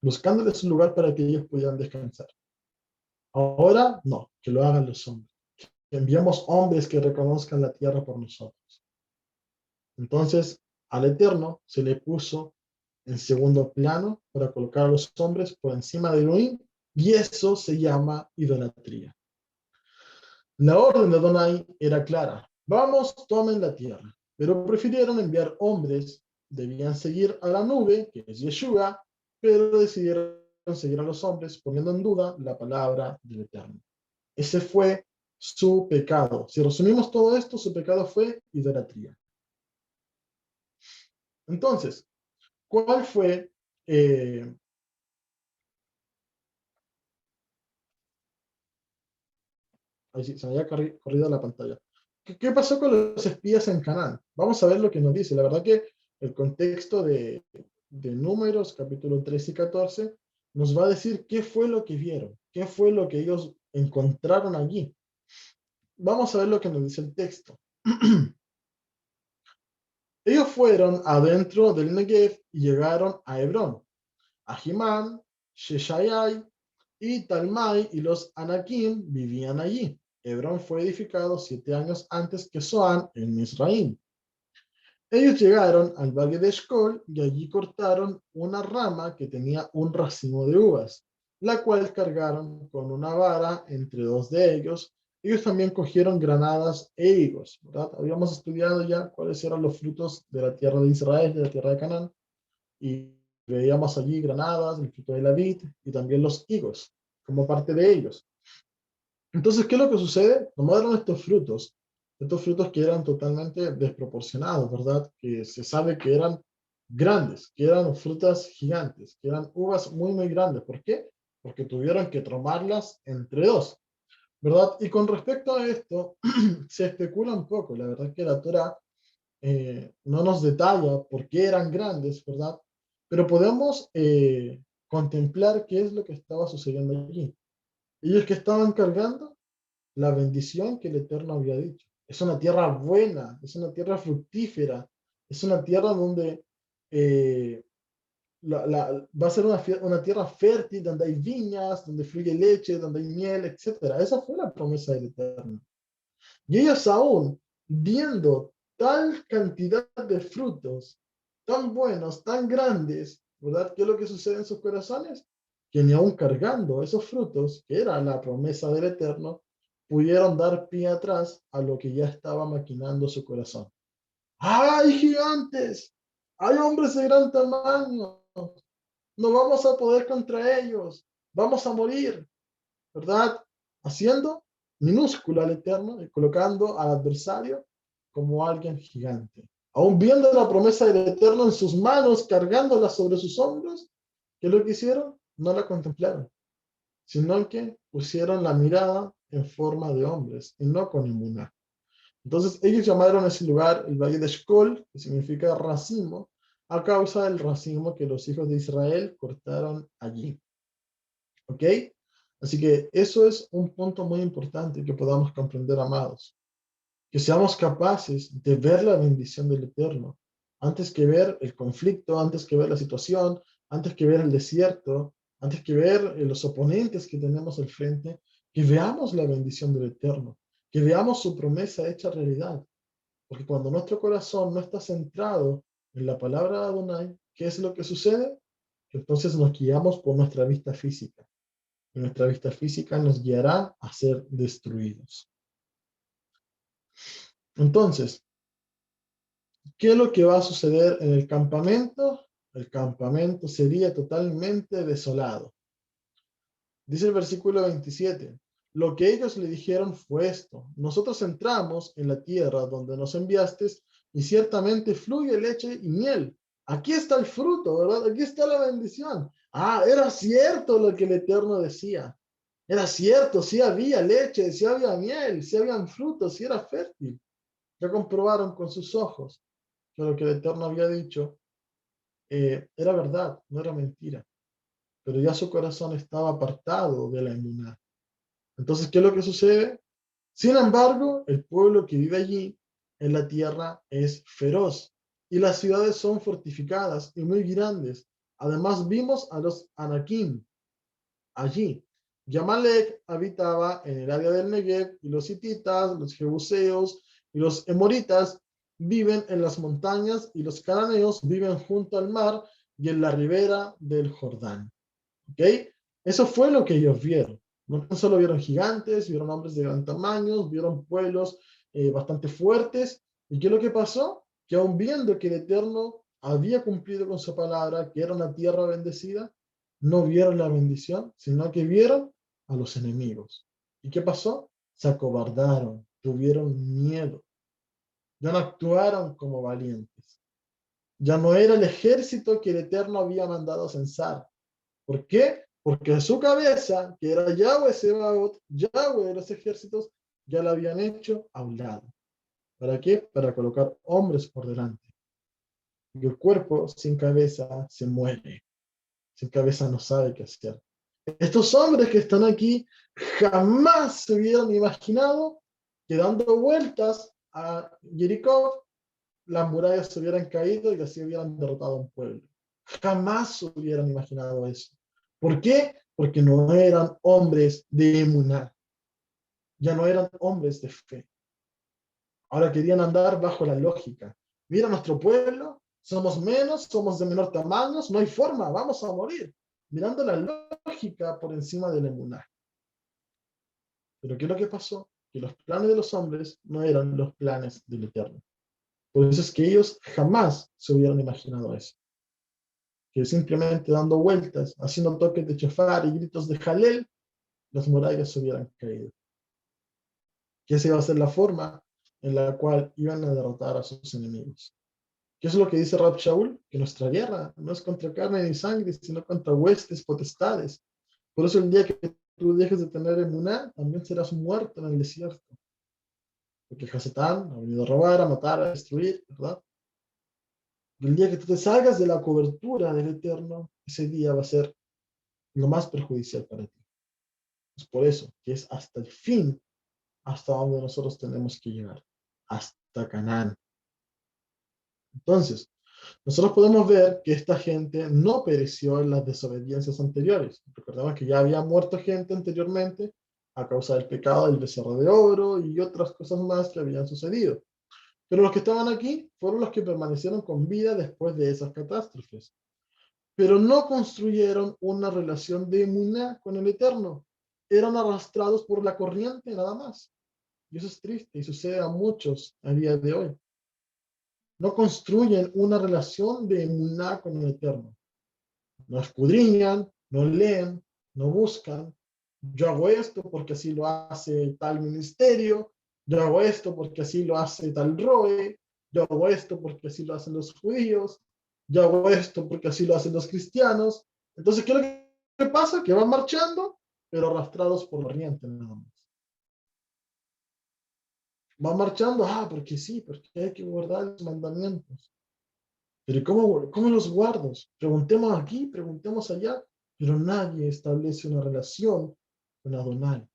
Buscándoles un lugar para que ellos pudieran descansar. Ahora, no, que lo hagan los hombres. Que enviamos hombres que reconozcan la tierra por nosotros. Entonces, al Eterno se le puso en segundo plano para colocar a los hombres por encima de Elohim, y eso se llama idolatría. La orden de Adonai era clara: vamos, tomen la tierra. Pero prefirieron enviar hombres, debían seguir a la nube, que es Yeshua, pero decidieron seguir a los hombres, poniendo en duda la palabra del Eterno. Ese fue su pecado. Si resumimos todo esto, su pecado fue idolatría. Entonces, ¿cuál fue ahí sí, se me había corrido la pantalla? ¿Qué pasó con los espías en Canaán? Vamos a ver lo que nos dice. La verdad que el contexto de Números, capítulo 13 y 14, nos va a decir qué fue lo que vieron, qué fue lo que ellos encontraron allí. Vamos a ver lo que nos dice el texto. Ellos fueron adentro del Negev y llegaron a Hebrón, a Jimán, Sheshayai y Talmai, y los Anakim vivían allí. Hebrón fue edificado 7 años antes que Zoán en Misraim. Ellos llegaron al valle de Eshcol y allí cortaron una rama que tenía un racimo de uvas, la cual cargaron con una vara entre 2 de ellos. Ellos también cogieron granadas e higos, ¿verdad? Habíamos estudiado ya cuáles eran los frutos de la tierra de Israel, de la tierra de Canaán, y veíamos allí granadas, el fruto de la vid y también los higos, como parte de ellos. Entonces, ¿qué es lo que sucede? Tomaron estos frutos que eran totalmente desproporcionados, ¿verdad? Que se sabe que eran grandes, que eran frutas gigantes, que eran uvas muy, muy grandes. ¿Por qué? Porque tuvieron que tomarlas entre 2, ¿verdad? Y con respecto a esto, se especula un poco. La verdad es que la Torá no nos detalla por qué eran grandes, ¿verdad? Pero podemos contemplar qué es lo que estaba sucediendo allí. Ellos que estaban cargando la bendición que el Eterno había dicho. Es una tierra buena, es una tierra fructífera, es una tierra donde va a ser una tierra fértil, donde hay viñas, donde fluye leche, donde hay miel, etc. Esa fue la promesa del Eterno. Y ellos aún, viendo tal cantidad de frutos, tan buenos, tan grandes, ¿verdad? ¿Qué es lo que sucede en sus corazones? Que ni aún cargando esos frutos, que era la promesa del Eterno, pudieron dar pie atrás a lo que ya estaba maquinando su corazón. ¡Hay gigantes! ¡Hay hombres de gran tamaño! No vamos a poder contra ellos. Vamos a morir, ¿verdad? Haciendo minúsculo al Eterno y colocando al adversario como alguien gigante. Aún viendo la promesa del Eterno en sus manos, cargándola sobre sus hombros, ¿qué es lo que hicieron? No la contemplaron, sino que pusieron la mirada en forma de hombres y no con emuná. Entonces ellos llamaron a ese lugar el Valle de Eshcol, que significa racimo, a causa del racimo que los hijos de Israel cortaron allí. ¿Ok? Así que eso es un punto muy importante que podamos comprender, amados. Que seamos capaces de ver la bendición del Eterno, antes que ver el conflicto, antes que ver la situación, antes que ver el desierto, antes que ver los oponentes que tenemos al frente, que veamos la bendición del Eterno, que veamos su promesa hecha realidad. Porque cuando nuestro corazón no está centrado en la palabra de Adonai, ¿qué es lo que sucede? Que entonces nos guiamos por nuestra vista física. Y nuestra vista física nos guiará a ser destruidos. Entonces, ¿qué es lo que va a suceder en el campamento? El campamento sería totalmente desolado. Dice el versículo 27, lo que ellos le dijeron fue esto: nosotros entramos en la tierra donde nos enviaste y ciertamente fluye leche y miel. Aquí está el fruto, ¿verdad? Aquí está la bendición. Ah, era cierto lo que el Eterno decía. Era cierto, sí había leche, sí había miel, sí habían frutos, sí era fértil. Ya comprobaron con sus ojos que lo que el Eterno había dicho era verdad, no era mentira. Pero ya su corazón estaba apartado de la emuná. Entonces, ¿qué es lo que sucede? Sin embargo, el pueblo que vive allí en la tierra es feroz y las ciudades son fortificadas y muy grandes. Además, vimos a los Anakim allí. Y Amalek habitaba en el área del Negev, y los hititas, los jebuseos y los emoritas viven en las montañas, y los cananeos viven junto al mar y en la ribera del Jordán. ¿Ok? Eso fue lo que ellos vieron. No solo vieron gigantes, vieron hombres de gran tamaño, vieron pueblos bastante fuertes. ¿Y qué es lo que pasó? Que aun viendo que el Eterno había cumplido con su palabra, que era una tierra bendecida, no vieron la bendición, sino que vieron a los enemigos. ¿Y qué pasó? Se acobardaron, tuvieron miedo. Ya no actuaron como valientes. Ya no era el ejército que el Eterno había mandado a censar. ¿Por qué? Porque en su cabeza, que era Yahweh Sebaot, Yahweh de los ejércitos, ya la habían hecho a un lado. ¿Para qué? Para colocar hombres por delante. Y el cuerpo sin cabeza se muere. Sin cabeza no sabe qué hacer. Estos hombres que están aquí jamás se hubieran imaginado que dando vueltas a Jericó, las murallas se hubieran caído y así hubieran derrotado a un pueblo. Jamás se hubieran imaginado eso. ¿Por qué? Porque no eran hombres de emuná. Ya no eran hombres de fe. Ahora querían andar bajo la lógica. Mira nuestro pueblo, somos menos, somos de menor tamaño, no hay forma, vamos a morir. Mirando la lógica por encima del emuná. Pero ¿qué es lo que pasó? Que los planes de los hombres no eran los planes del Eterno. Por eso es que ellos jamás se hubieran imaginado eso. Que simplemente dando vueltas, haciendo toques de chofar y gritos de jalel, las murallas se hubieran caído. Que esa iba a ser la forma en la cual iban a derrotar a sus enemigos. ¿Qué es lo que dice Rab Shaul? Que nuestra guerra no es contra carne ni sangre, sino contra huestes, potestades. Por eso el día que tú dejes de tener emuná, también serás muerto en el desierto. Porque Hasatán ha venido a robar, a matar, a destruir, ¿verdad? Y el día que tú te salgas de la cobertura del Eterno, ese día va a ser lo más perjudicial para ti. Es por eso que es hasta el fin, hasta donde nosotros tenemos que llegar, hasta Canaán. Entonces, nosotros podemos ver que esta gente no pereció en las desobediencias anteriores. Recordemos que ya había muerto gente anteriormente a causa del pecado del becerro de oro y otras cosas más que habían sucedido. Pero los que estaban aquí fueron los que permanecieron con vida después de esas catástrofes. Pero no construyeron una relación de emuná con el Eterno. Eran arrastrados por la corriente nada más. Y eso es triste y sucede a muchos a día de hoy. No construyen una relación de emuná con el Eterno. No escudriñan, no leen, no buscan. Yo hago esto porque así lo hace tal ministerio. Yo hago esto porque así lo hace tal Roe. Yo hago esto porque así lo hacen los judíos. Yo hago esto porque así lo hacen los cristianos. Entonces, ¿qué es lo que pasa? Que van marchando, pero arrastrados por corriente nada más. Van marchando, porque sí, porque hay que guardar los mandamientos. Pero ¿cómo los guardo? Preguntemos aquí, preguntemos allá, pero nadie establece una relación con Adonai.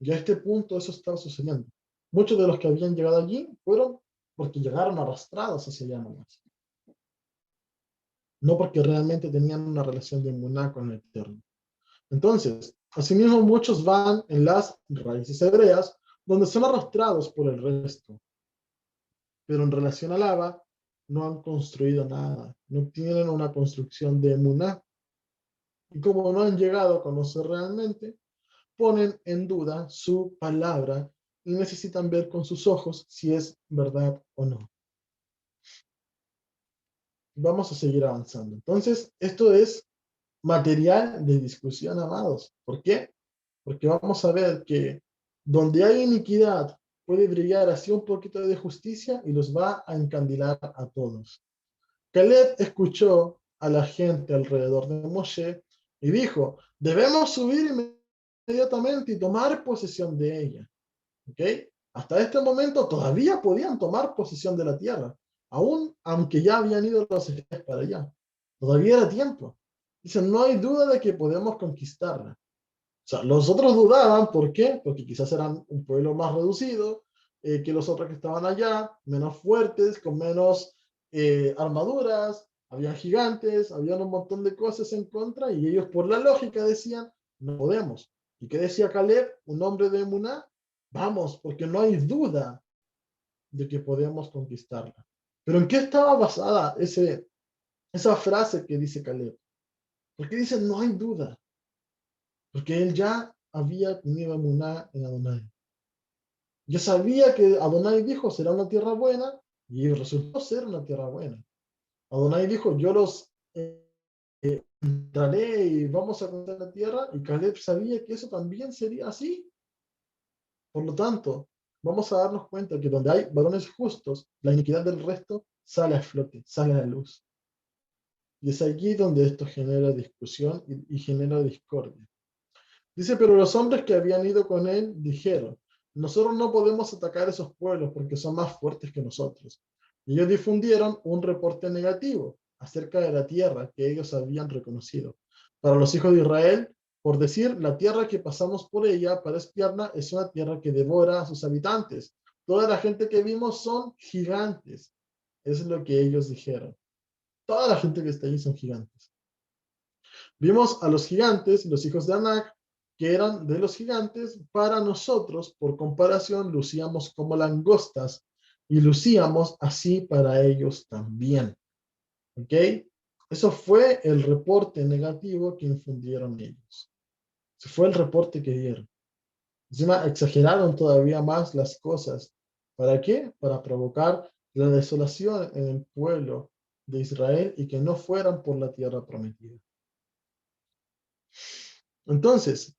Y a este punto eso estaba sucediendo. Muchos de los que habían llegado allí fueron porque llegaron arrastrados hacia allá nomás. No porque realmente tenían una relación de emuná con el Eterno. Entonces, asimismo muchos van en las raíces hebreas, donde son arrastrados por el resto. Pero en relación al Abba, no han construido nada, no tienen una construcción de emuná. Y como no han llegado a conocer realmente, ponen en duda su palabra y necesitan ver con sus ojos si es verdad o no. Vamos a seguir avanzando. Entonces, esto es material de discusión, amados. ¿Por qué? Porque vamos a ver que donde hay iniquidad puede brillar así un poquito de justicia y los va a encandilar a todos. Caleb escuchó a la gente alrededor de Moshe y dijo, debemos subir inmediatamente y tomar posesión de ella. ¿Ok? Hasta este momento todavía podían tomar posesión de la tierra, aún aunque ya habían ido los ejércitos para allá. Todavía era tiempo. Dicen, no hay duda de que podemos conquistarla. O sea, los otros dudaban, ¿por qué? Porque quizás eran un pueblo más reducido que los otros que estaban allá, menos fuertes, con menos armaduras, habían gigantes, habían un montón de cosas en contra, y ellos por la lógica decían, no podemos. ¿Y qué decía Caleb, un hombre de Emuná? Vamos, porque no hay duda de que podemos conquistarla. Pero ¿en qué estaba basada esa frase que dice Caleb? Porque dice, no hay duda. Porque él ya había tenido emuná en Adonai. Yo sabía que Adonai dijo, será una tierra buena, y resultó ser una tierra buena. Adonai dijo, yo los entraré y vamos a conquistar la tierra, y Caleb sabía que eso también sería así. Por lo tanto, vamos a darnos cuenta que donde hay varones justos, la iniquidad del resto sale a flote, sale a la luz. Y es allí donde esto genera discusión y genera discordia. Dice, pero los hombres que habían ido con él dijeron, nosotros no podemos atacar a esos pueblos porque son más fuertes que nosotros. Y ellos difundieron un reporte negativo acerca de la tierra que ellos habían reconocido. Para los hijos de Israel, por decir, la tierra que pasamos por ella para espiarla es una tierra que devora a sus habitantes. Toda la gente que vimos son gigantes. Eso es lo que ellos dijeron. Toda la gente que está allí son gigantes. Vimos a los gigantes, los hijos de Anak, que eran de los gigantes. Para nosotros, por comparación, lucíamos como langostas y lucíamos así para ellos también. ¿Ok? Eso fue el reporte negativo que infundieron ellos. Ese fue el reporte que dieron. Encima exageraron todavía más las cosas. ¿Para qué? Para provocar la desolación en el pueblo de Israel y que no fueran por la tierra prometida. Entonces,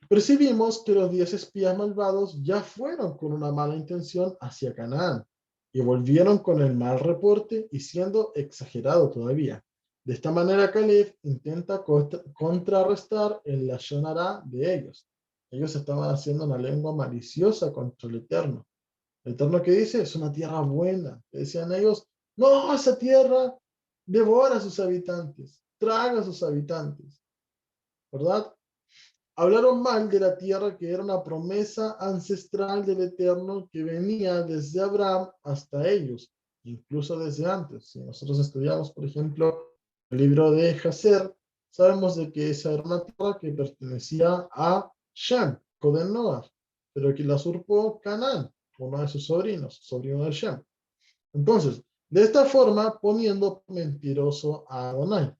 percibimos que los 10 espías malvados ya fueron con una mala intención hacia Canaán y volvieron con el mal reporte y siendo exagerado todavía. De esta manera Caleb intenta contrarrestar el lashon hara de ellos. Ellos estaban haciendo una lengua maliciosa contra el Eterno. El Eterno que dice es una tierra buena. Decían ellos, no, esa tierra devora a sus habitantes, traga a sus habitantes. ¿Verdad? Hablaron mal de la tierra que era una promesa ancestral del Eterno que venía desde Abraham hasta ellos, incluso desde antes. Si nosotros estudiamos, por ejemplo, el libro de Jaser, sabemos de que esa era una tierra que pertenecía a Shem, hijo de Noah, pero que la usurpó Canaán, uno de sus sobrinos, sobrino de Shem. Entonces, de esta forma, poniendo mentiroso a Adonai.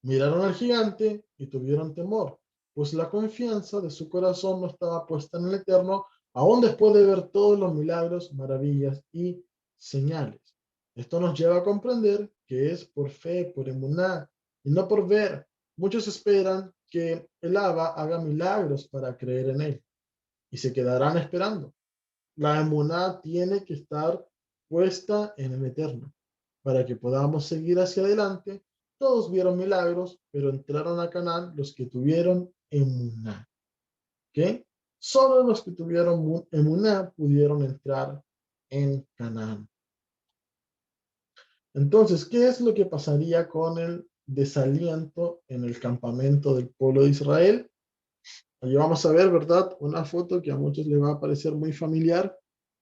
Miraron al gigante y tuvieron temor, pues la confianza de su corazón no estaba puesta en el Eterno, aún después de ver todos los milagros, maravillas y señales. Esto nos lleva a comprender que es por fe, por emuná, y no por ver. Muchos esperan que el Abba haga milagros para creer en él, y se quedarán esperando. La emuná tiene que estar puesta en el Eterno, para que podamos seguir hacia adelante. Todos vieron milagros, pero entraron a Canaán los que tuvieron emuná. ¿Ok? Solo los que tuvieron emuná pudieron entrar en Canaán. Entonces, ¿qué es lo que pasaría con el desaliento en el campamento del pueblo de Israel? Allí vamos a ver, ¿verdad? Una foto que a muchos les va a parecer muy familiar,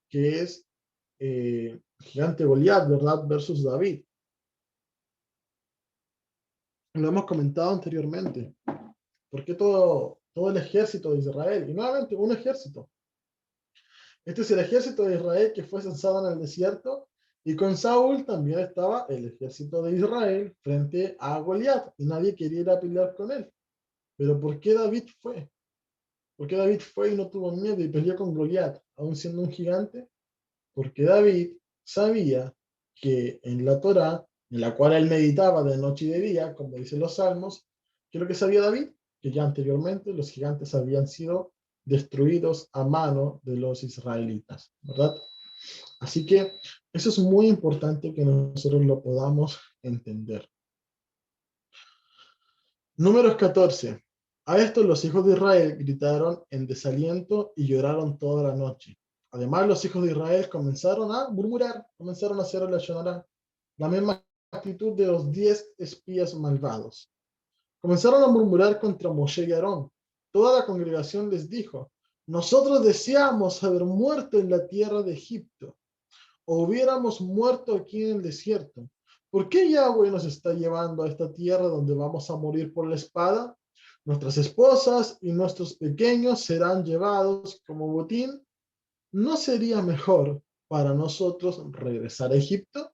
que es gigante Goliat, ¿verdad? Versus David. Lo hemos comentado anteriormente. ¿Por qué todo el ejército de Israel? Y nuevamente, un ejército. Este es el ejército de Israel que fue censado en el desierto. Y con Saúl también estaba el ejército de Israel frente a Goliat. Y nadie quería ir a pelear con él. Pero ¿por qué David fue? ¿Por qué David fue y no tuvo miedo y peleó con Goliat, aún siendo un gigante? Porque David sabía que en la Torá, en la cual él meditaba de noche y de día, como dicen los salmos, ¿qué es lo que sabía David? Que ya anteriormente los gigantes habían sido destruidos a mano de los israelitas, ¿verdad? Así que eso es muy importante que nosotros lo podamos entender. Números 14. A esto los hijos de Israel gritaron en desaliento y lloraron toda la noche. Además, los hijos de Israel comenzaron a murmurar, comenzaron a hacer la lashon hara, la misma actitud de los 10 espías malvados. Comenzaron a murmurar contra Moshe y Aarón. Toda la congregación les dijo, nosotros deseamos haber muerto en la tierra de Egipto, o hubiéramos muerto aquí en el desierto. ¿Por qué Yahweh nos está llevando a esta tierra donde vamos a morir por la espada? Nuestras esposas y nuestros pequeños serán llevados como botín. ¿No sería mejor para nosotros regresar a Egipto?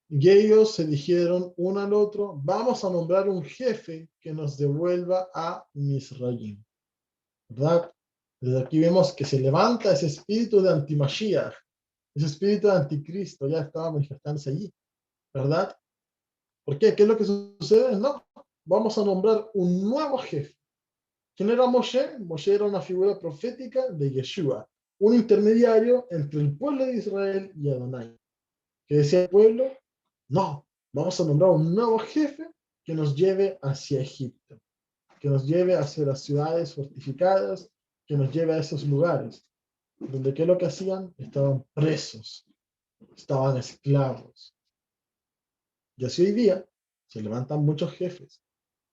Y ellos se dijeron uno al otro, vamos a nombrar un jefe que nos devuelva a Misraim. ¿Verdad? Desde aquí vemos que se levanta ese espíritu de antimashiach, ese espíritu de anticristo, ya estaba manifestándose allí, ¿verdad? ¿Por qué? ¿Qué es lo que sucede? No, vamos a nombrar un nuevo jefe. ¿Quién era Moshe? Moshe era una figura profética de Yeshua, un intermediario entre el pueblo de Israel y Adonai. ¿Qué decía el pueblo? No, vamos a nombrar un nuevo jefe que nos lleve hacia Egipto, que nos lleve hacia las ciudades fortificadas, que nos lleve a esos lugares, donde ¿qué es lo que hacían? Estaban presos, estaban esclavos. Y así hoy día se levantan muchos jefes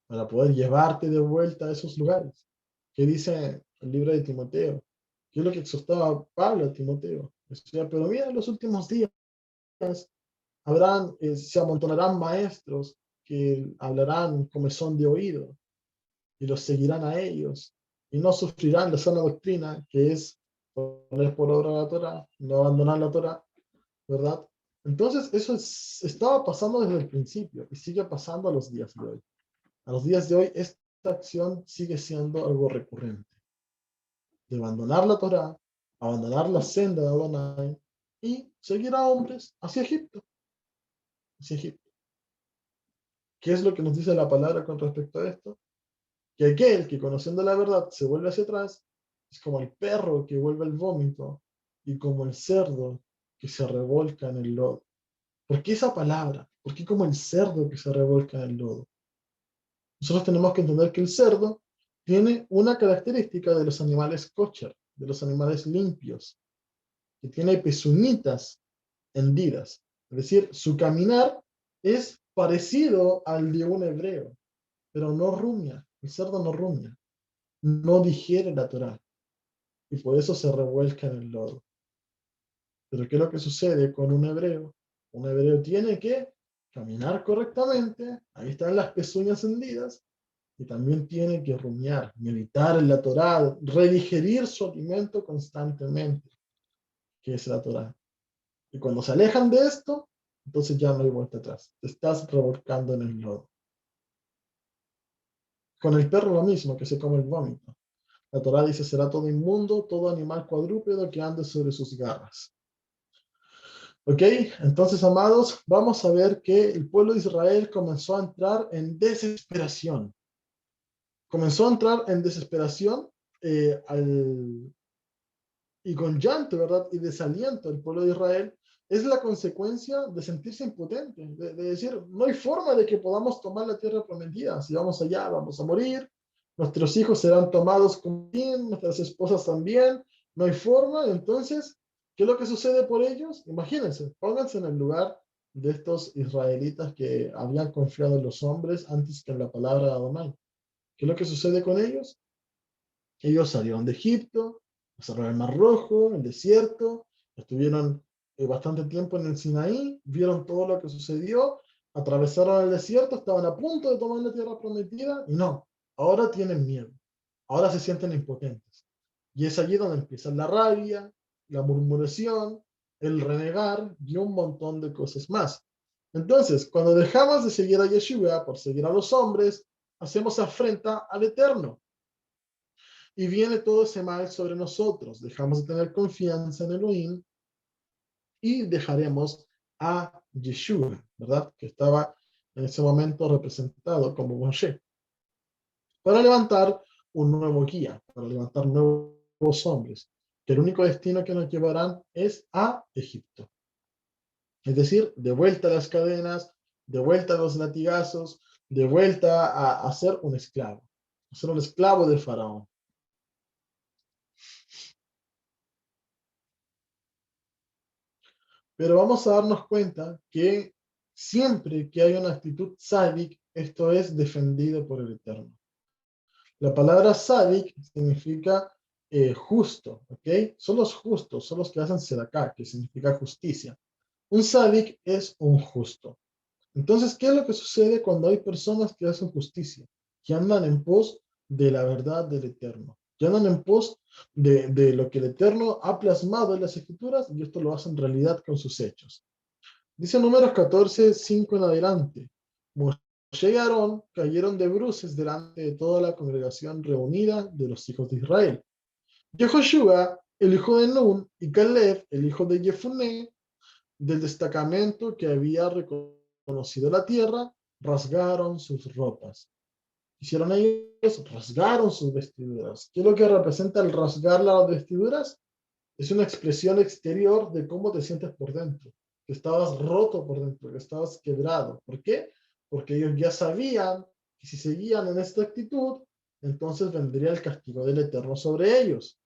para poder llevarte de vuelta a esos lugares. ¿Qué dice el libro de Timoteo? ¿Qué es lo que exhortaba Pablo a Timoteo? Decía, pero mira, en los últimos días se amontonarán maestros que hablarán como son de oído y los seguirán a ellos y no sufrirán la sana doctrina que es poner por obra la Torah, no abandonar la Torah, ¿verdad? Entonces eso estaba pasando desde el principio y sigue pasando a los días de hoy. A los días de hoy esta acción sigue siendo algo recurrente, de abandonar la Torah, abandonar la senda de Adonai y seguir a hombres hacia Egipto. Hacia Egipto. ¿Qué es lo que nos dice la palabra con respecto a esto? Que aquel que conociendo la verdad se vuelve hacia atrás es como el perro que vuelve al vómito y como el cerdo que se revolca en el lodo. ¿Por qué esa palabra? ¿Por qué como el cerdo que se revolca en el lodo? Nosotros tenemos que entender que el cerdo tiene una característica de los animales kosher, de los animales limpios, que tiene pezuñitas hendidas. Es decir, su caminar es parecido al de un hebreo, pero no rumia. El cerdo no rumia, no digiere la Torá y por eso se revuelca en el lodo. Pero ¿qué es lo que sucede con un hebreo? Un hebreo tiene que caminar correctamente, ahí están las pezuñas hendidas, y también tiene que rumiar, meditar en la Torá, redigerir su alimento constantemente, que es la Torá. Y cuando se alejan de esto, entonces ya no hay vuelta atrás. Te estás revolcando en el lodo. Con el perro lo mismo, que se come el vómito. La Torá dice, será todo inmundo, todo animal cuadrúpedo que ande sobre sus garras. ¿Ok? Entonces, amados, vamos a ver que el pueblo de Israel comenzó a entrar en desesperación. Comenzó a entrar en desesperación y con llanto, ¿verdad? Y desaliento el pueblo de Israel. Es la consecuencia de sentirse impotente, de decir, no hay forma de que podamos tomar la tierra prometida. Si vamos allá, vamos a morir. Nuestros hijos serán tomados con bien, nuestras esposas también. No hay forma. Entonces, ¿qué es lo que sucede por ellos? Imagínense, pónganse en el lugar de estos israelitas que habían confiado en los hombres antes que en la palabra de Adonai. ¿Qué es lo que sucede con ellos? Ellos salieron de Egipto, pasaron el Mar Rojo, el desierto, estuvieron bastante tiempo en el Sinaí, vieron todo lo que sucedió, atravesaron el desierto, estaban a punto de tomar la tierra prometida y no, ahora tienen miedo, ahora se sienten impotentes. Y es allí donde empieza la rabia, la murmuración, el renegar y un montón de cosas más. Entonces, cuando dejamos de seguir a Yeshua por seguir a los hombres, hacemos afrenta al Eterno. Y viene todo ese mal sobre nosotros. Dejamos de tener confianza en Elohim y dejaremos a Yeshua, ¿verdad? Que estaba en ese momento representado como Moshe, para levantar un nuevo guía, para levantar nuevos hombres, que el único destino que nos llevarán es a Egipto. Es decir, de vuelta a las cadenas, de vuelta a los latigazos, de vuelta a ser un esclavo, a ser un esclavo del faraón. Pero vamos a darnos cuenta que siempre que hay una actitud sádic, esto es defendido por el Eterno. La palabra sádic significa justo, ¿ok? Son los justos, son los que hacen tzedakah, que significa justicia. Un sádic es un justo. Entonces, ¿qué es lo que sucede cuando hay personas que hacen justicia? Que andan en pos de la verdad del Eterno. Que andan en pos de lo que el Eterno ha plasmado en las Escrituras y esto lo hacen realidad con sus hechos. Dice Números 14, 5 en adelante. Moshe y Aarón cayeron de bruces delante de toda la congregación reunida de los hijos de Israel. Yehoshua, el hijo de Nun, y Caleb, el hijo de Jefuné, del destacamento que había reconocido la tierra, rasgaron sus ropas. Hicieron ellos, rasgaron sus vestiduras. ¿Qué es lo que representa el rasgar las vestiduras? Es una expresión exterior de cómo te sientes por dentro. Que estabas roto por dentro, que estabas quebrado. ¿Por qué? Porque ellos ya sabían que si seguían en esta actitud, entonces vendría el castigo del Eterno sobre ellos.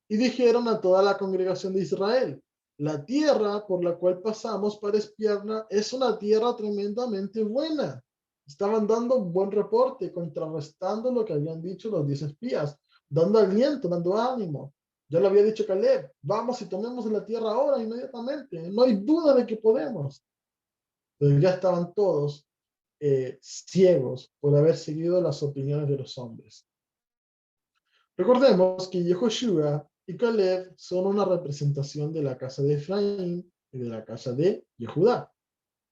Y dijeron a toda la congregación de Israel, la tierra por la cual pasamos para espiarla es una tierra tremendamente buena. Estaban dando un buen reporte, contrarrestando lo que habían dicho los 10 espías, dando aliento, dando ánimo. Ya lo había dicho Caleb, vamos y tomemos la tierra ahora, inmediatamente. No hay duda de que podemos. Pero ya estaban todos ciegos por haber seguido las opiniones de los hombres. Recordemos que Yehoshua y Caleb son una representación de la casa de Efraín y de la casa de Yehudá.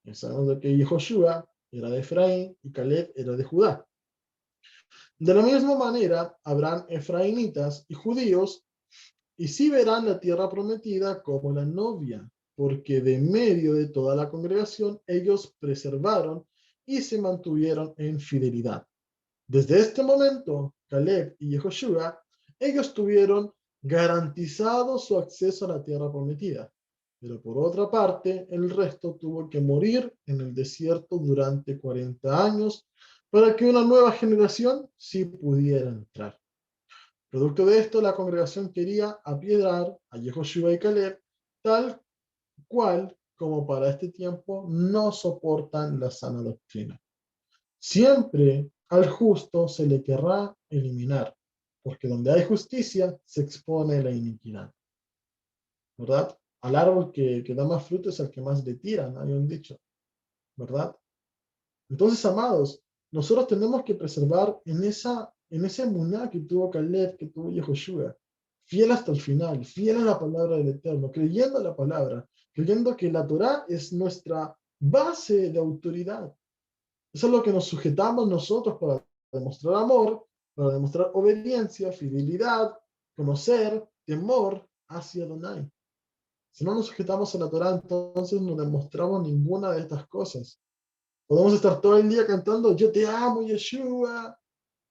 Ya sabemos de que Yehoshua era de Efraín y Caleb era de Judá. De la misma manera, habrán efraínitas y judíos y sí verán la tierra prometida como la novia, porque de medio de toda la congregación ellos preservaron y se mantuvieron en fidelidad. Desde este momento, Caleb y Yehoshua, ellos tuvieron garantizado su acceso a la tierra prometida. Pero por otra parte, el resto tuvo que morir en el desierto durante 40 años para que una nueva generación sí pudiera entrar. Producto de esto, la congregación quería apiedrar a Yehoshua y Caleb, tal cual como para este tiempo no soportan la sana doctrina. Siempre al justo se le querrá eliminar, porque donde hay justicia se expone la iniquidad. ¿Verdad? Al árbol que da más fruto es el que más le tiran, hay un dicho. ¿Verdad? Entonces, amados, nosotros tenemos que preservar en ese emuná que tuvo Caleb, que tuvo Yehoshua, fiel hasta el final, fiel a la palabra del Eterno, creyendo la palabra, creyendo que la Torá es nuestra base de autoridad. Eso es lo que nos sujetamos nosotros para demostrar amor, para demostrar obediencia, fidelidad, conocer, temor hacia Adonai. Si no nos sujetamos a la Torá, entonces no demostramos ninguna de estas cosas. Podemos estar todo el día cantando, yo te amo, Yeshua,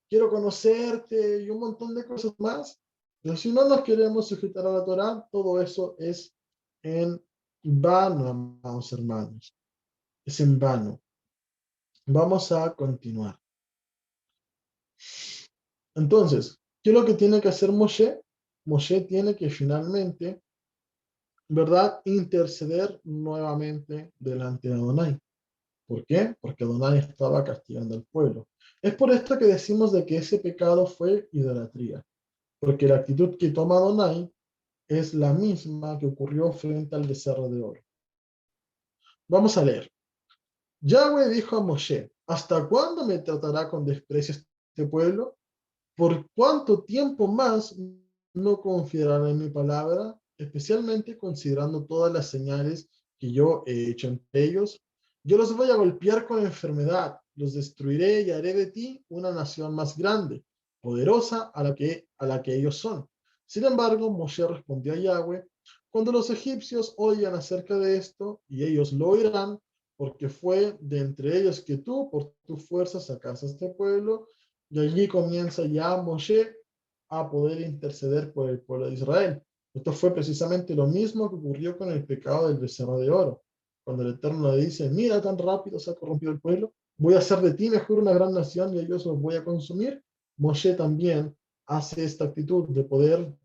quiero conocerte y un montón de cosas más. Pero si no nos queremos sujetar a la Torá, todo eso es en vano, amados hermanos. Es en vano. Vamos a continuar. Entonces, ¿qué es lo que tiene que hacer Moshe? Moshe tiene que finalmente, ¿verdad?, interceder nuevamente delante de Adonai. ¿Por qué? Porque Adonai estaba castigando al pueblo. Es por esto que decimos de que ese pecado fue idolatría. Porque la actitud que toma Adonai es la misma que ocurrió frente al becerro de oro. Vamos a leer. Yahweh dijo a Moshe, ¿hasta cuándo me tratará con desprecio este pueblo? ¿Por cuánto tiempo más no confiarán en mi palabra? Especialmente considerando todas las señales que yo he hecho entre ellos. Yo los voy a golpear con enfermedad, los destruiré y haré de ti una nación más grande, poderosa a la que ellos son. Sin embargo, Moshe respondió a Yahweh, cuando los egipcios oigan acerca de esto, y ellos lo oirán, porque fue de entre ellos que tú, por tu fuerza, sacaste a este pueblo, y allí comienza ya Moshe a poder interceder por el pueblo de Israel. Esto fue precisamente lo mismo que ocurrió con el pecado del becerro de oro. Cuando el Eterno le dice, mira tan rápido se ha corrompido el pueblo, voy a hacer de ti mejor una gran nación y ellos los voy a consumir. Moshe también hace esta actitud de poder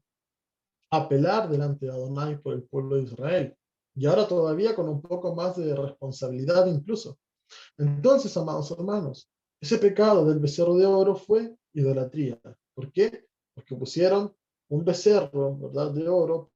apelar delante de Adonai por el pueblo de Israel. Y ahora todavía con un poco más de responsabilidad incluso. Entonces, amados hermanos, ese pecado del becerro de oro fue idolatría. ¿Por qué? Porque pusieron un becerro, ¿verdad?, de oro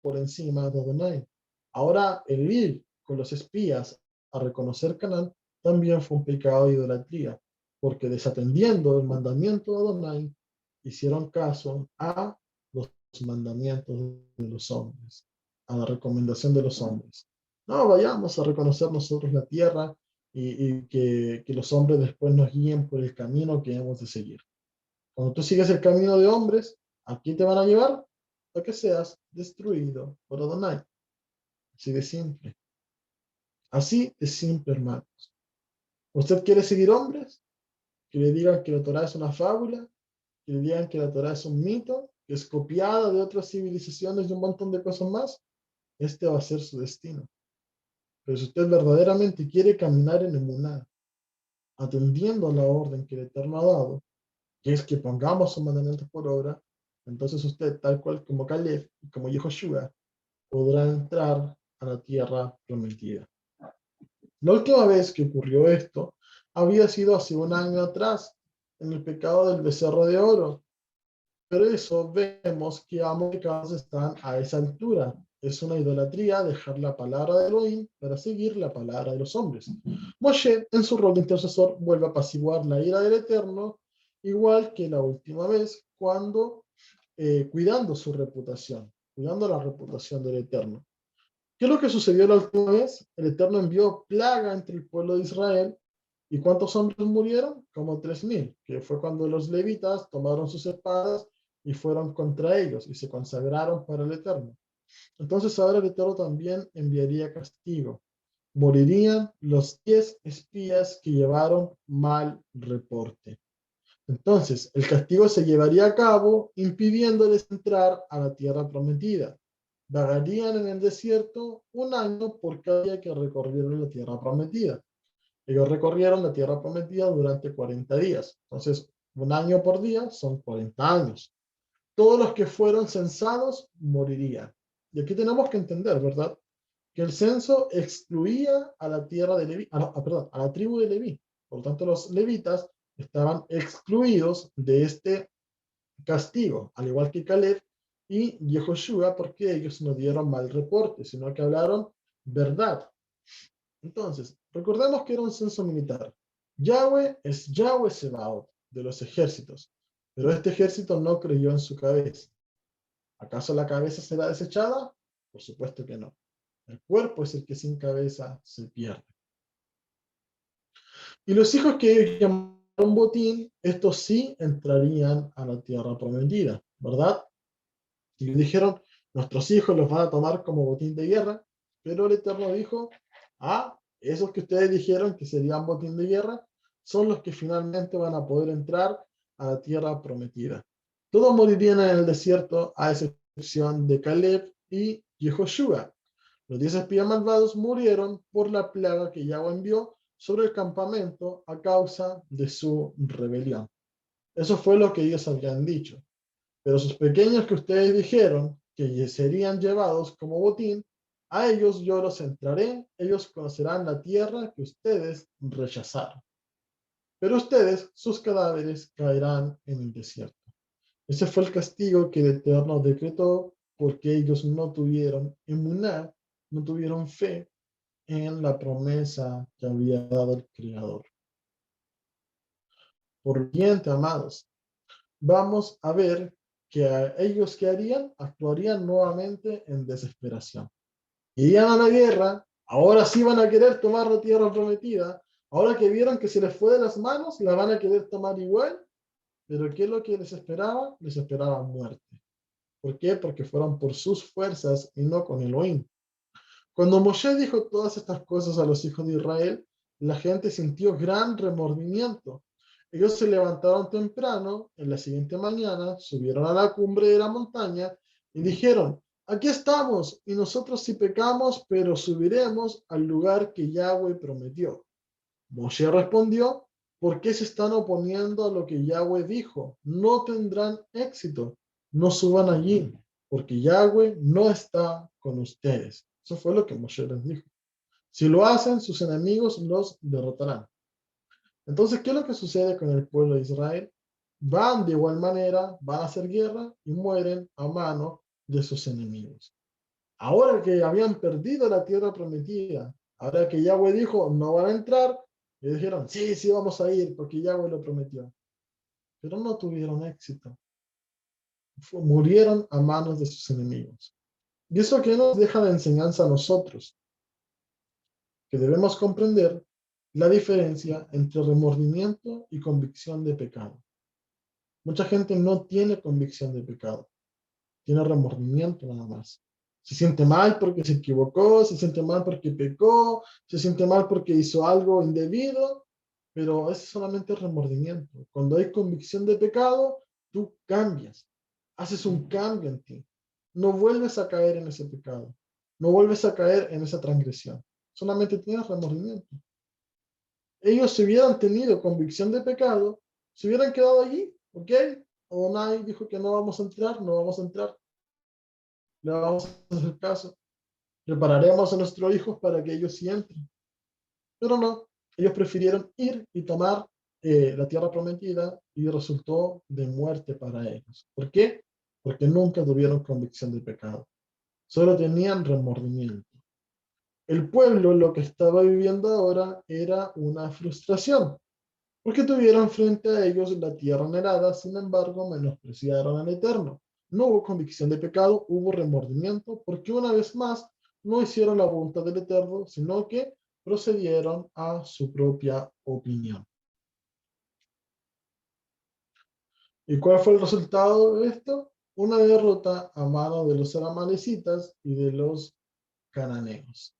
por encima de Adonai. Ahora, el ir con los espías a reconocer Canaán también fue un pecado de idolatría, porque desatendiendo el mandamiento de Adonai, hicieron caso a los mandamientos de los hombres, a la recomendación de los hombres. No vayamos a reconocer nosotros la tierra y que los hombres después nos guíen por el camino que hemos de seguir. Cuando tú sigues el camino de hombres, ¿a quién te van a llevar? A que seas destruido por Adonai. Así de simple. Así de simple, hermanos. ¿Usted quiere seguir hombres? Que le digan que la Torá es una fábula, que le digan que la Torá es un mito, que es copiada de otras civilizaciones y un montón de cosas más. Este va a ser su destino. Pero si usted verdaderamente quiere caminar en emuná, atendiendo a la orden que el Eterno ha dado, que es que pongamos sus mandamientos por obra, entonces usted, tal cual como Caleb y como Yehoshua, podrá entrar a la tierra prometida. La última vez que ocurrió esto había sido hace un año atrás, en el pecado del becerro de oro. Pero eso vemos que ambos pecados están a esa altura. Es una idolatría dejar la palabra de Elohim para seguir la palabra de los hombres. Moshe, en su rol de intercesor, vuelve a apaciguar la ira del Eterno, igual que la última vez, cuando cuidando su reputación, cuidando la reputación del Eterno. ¿Qué es lo que sucedió la última vez? El Eterno envió plaga entre el pueblo de Israel. ¿Y cuántos hombres murieron? Como 3,000, que fue cuando los levitas tomaron sus espadas y fueron contra ellos y se consagraron para el Eterno. Entonces ahora el Eterno también enviaría castigo. Morirían los 10 espías que llevaron mal reporte. Entonces el castigo se llevaría a cabo impidiéndoles entrar a la tierra prometida. Vagarían en el desierto un año por cada día que recorrieron la tierra prometida. Ellos recorrieron la tierra prometida durante 40 días. Entonces, un año por día son 40 años. Todos los que fueron censados morirían. Y aquí tenemos que entender, ¿verdad? Que el censo excluía a la tierra de Leví, a la tribu de Leví. Por lo tanto, los levitas estaban excluidos de este castigo, al igual que Caleb y Yehoshua, porque ellos no dieron mal reporte, sino que hablaron verdad. Entonces, recordemos que era un censo militar. Yahweh es Yahweh Sebaot, de los ejércitos, pero este ejército no creyó en su cabeza. ¿Acaso la cabeza será desechada? Por supuesto que no. El cuerpo es el que sin cabeza se pierde. Y los hijos que ellos llamaron botín, estos sí entrarían a la tierra prometida, ¿verdad? Y le dijeron, nuestros hijos los van a tomar como botín de guerra, pero el Eterno dijo, esos que ustedes dijeron que serían botín de guerra, son los que finalmente van a poder entrar a la tierra prometida. Todos morirían en el desierto, a excepción de Caleb y Yehoshua. Los 10 espías malvados murieron por la plaga que Yahweh envió sobre el campamento a causa de su rebelión. Eso fue lo que ellos habían dicho. Pero sus pequeños que ustedes dijeron que serían llevados como botín, a ellos yo los entraré, ellos conocerán la tierra que ustedes rechazaron. Pero ustedes, sus cadáveres, caerán en el desierto. Ese fue el castigo que el Eterno decretó porque ellos no tuvieron emuná, no tuvieron fe en la promesa que había dado el Creador. Por bien, amados, vamos a ver que ellos ¿qué harían? Actuarían nuevamente en desesperación. Irían a la guerra, ahora sí van a querer tomar la tierra prometida, ahora que vieron que se les fue de las manos, la van a querer tomar igual, pero ¿qué es lo que les esperaba? Les esperaba muerte. ¿Por qué? Porque fueron por sus fuerzas y no con Elohim. Cuando Moshe dijo todas estas cosas a los hijos de Israel, la gente sintió gran remordimiento. Ellos se levantaron temprano, en la siguiente mañana, subieron a la cumbre de la montaña y dijeron, aquí estamos, y nosotros sí pecamos, pero subiremos al lugar que Yahweh prometió. Moshe respondió, ¿por qué se están oponiendo a lo que Yahweh dijo? No tendrán éxito, no suban allí, porque Yahweh no está con ustedes. Eso fue lo que Moshe les dijo. Si lo hacen, sus enemigos los derrotarán. Entonces, ¿qué es lo que sucede con el pueblo de Israel? Van de igual manera, van a hacer guerra y mueren a mano de sus enemigos. Ahora que habían perdido la tierra prometida, ahora que Yahweh dijo, no van a entrar, y dijeron, sí, sí vamos a ir, porque Yahweh lo prometió. Pero no tuvieron éxito. Murieron a manos de sus enemigos. Y eso que nos deja de enseñanza a nosotros, que debemos comprender la diferencia entre remordimiento y convicción de pecado. Mucha gente no tiene convicción de pecado, tiene remordimiento nada más. Se siente mal porque se equivocó, se siente mal porque pecó, se siente mal porque hizo algo indebido, pero es solamente remordimiento. Cuando hay convicción de pecado, tú cambias, haces un cambio en ti. No vuelves a caer en ese pecado, no vuelves a caer en esa transgresión. Solamente tienes remordimiento. Ellos si hubieran tenido convicción de pecado, se hubieran quedado allí, ¿ok? Adonai dijo que no vamos a entrar, no vamos a entrar. Le vamos a hacer caso. Prepararemos a nuestros hijos para que ellos sí entren. Pero no, ellos prefirieron ir y tomar la tierra prometida y resultó de muerte para ellos. ¿Por qué? Porque nunca tuvieron convicción de pecado. Solo tenían remordimiento. El pueblo lo que estaba viviendo ahora era una frustración, porque tuvieron frente a ellos la tierra anhelada, sin embargo menospreciaron al Eterno. No hubo convicción de pecado, hubo remordimiento, porque una vez más no hicieron la voluntad del Eterno, sino que procedieron a su propia opinión. ¿Y cuál fue el resultado de esto? Una derrota a mano de los amalecitas y de los cananeos.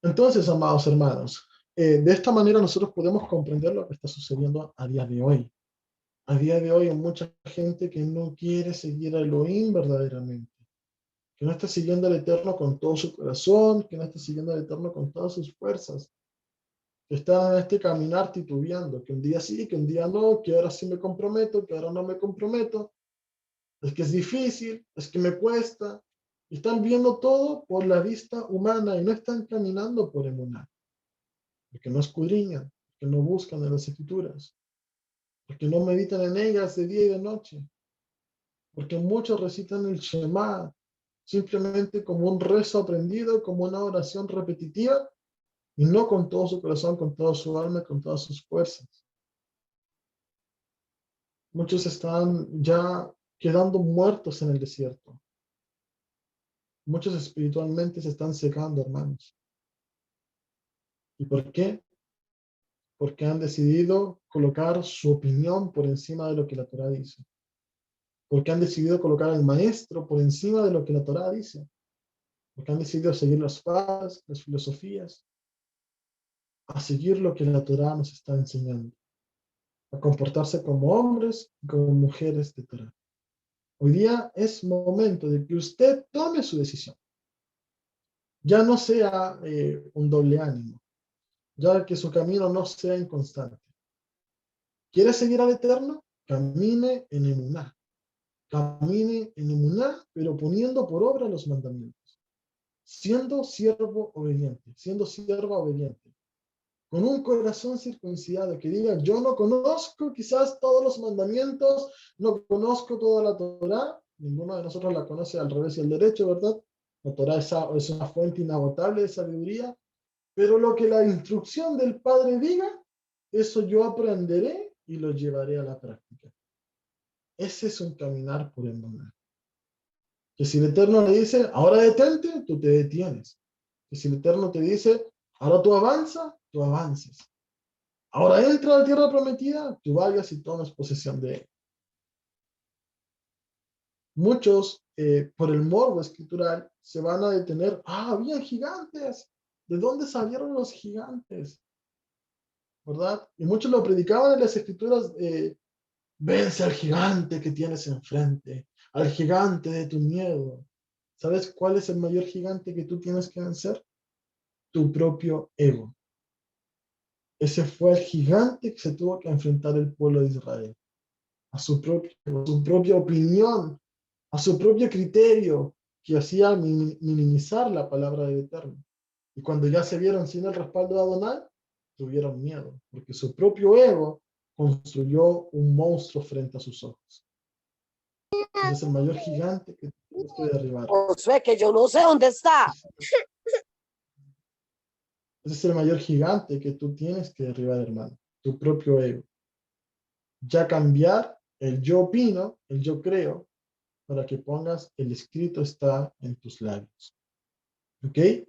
Entonces, amados hermanos, de esta manera nosotros podemos comprender lo que está sucediendo a día de hoy. A día de hoy hay mucha gente que no quiere seguir a Elohim verdaderamente, que no está siguiendo al Eterno con todo su corazón, que no está siguiendo al Eterno con todas sus fuerzas, que están en este caminar titubeando, que un día sí, que un día no, que ahora sí me comprometo, que ahora no me comprometo, es que es difícil, es que me cuesta. Están viendo todo por la vista humana y no están caminando por emuná, porque no escudriñan, porque no buscan en las escrituras, porque no meditan en ellas de día y de noche, porque muchos recitan el Shema simplemente como un rezo aprendido, como una oración repetitiva, y no con todo su corazón, con toda su alma, con todas sus fuerzas. Muchos están ya quedando muertos en el desierto. Muchos espiritualmente se están secando, hermanos. ¿Y por qué? Porque han decidido colocar su opinión por encima de lo que la Torá dice. Porque han decidido colocar al maestro por encima de lo que la Torá dice. Porque han decidido seguir las fadas, las filosofías, a seguir lo que la Torá nos está enseñando, a comportarse como hombres y como mujeres de Torá. Hoy día es momento de que usted tome su decisión. Ya no sea un doble ánimo, ya que su camino no sea inconstante. ¿Quiere seguir al Eterno? Camine en emuná. Camine en emuná, pero poniendo por obra los mandamientos. Siendo siervo obediente, siendo sierva obediente. Con un corazón circuncidado que diga, yo no conozco quizás todos los mandamientos, no conozco toda la Torá, ninguno de nosotros la conoce al revés y al derecho, ¿verdad? La Torá es una fuente inagotable de sabiduría, pero lo que la instrucción del Padre diga, eso yo aprenderé y lo llevaré a la práctica. Ese es un caminar por el mundo. Que si el Eterno le dice, ahora detente, tú te detienes. Que si el Eterno te dice, ahora tú avanza, tú avances. Ahora entra a la tierra prometida, tú vayas y tomes posesión de él. Muchos, por el morbo escritural, se van a detener. Ah, había gigantes. ¿De dónde salieron los gigantes? ¿Verdad? Y muchos lo predicaban en las escrituras. Vence al gigante que tienes enfrente, al gigante de tu miedo. ¿Sabes cuál es el mayor gigante que tú tienes que vencer? Tu propio ego. Ese fue el gigante que se tuvo que enfrentar el pueblo de Israel. A su propia opinión, a su propio criterio, que hacía minimizar la palabra del Eterno. Y cuando ya se vieron sin el respaldo de Adonai, tuvieron miedo, porque su propio ego construyó un monstruo frente a sus ojos. Ese es el mayor gigante que tienes que derribar. Josué, que yo no sé dónde está. Ese es el mayor gigante que tú tienes que derribar, hermano. Tu propio ego. Ya cambiar el yo opino, el yo creo, para que pongas el escrito está en tus labios. ¿Ok?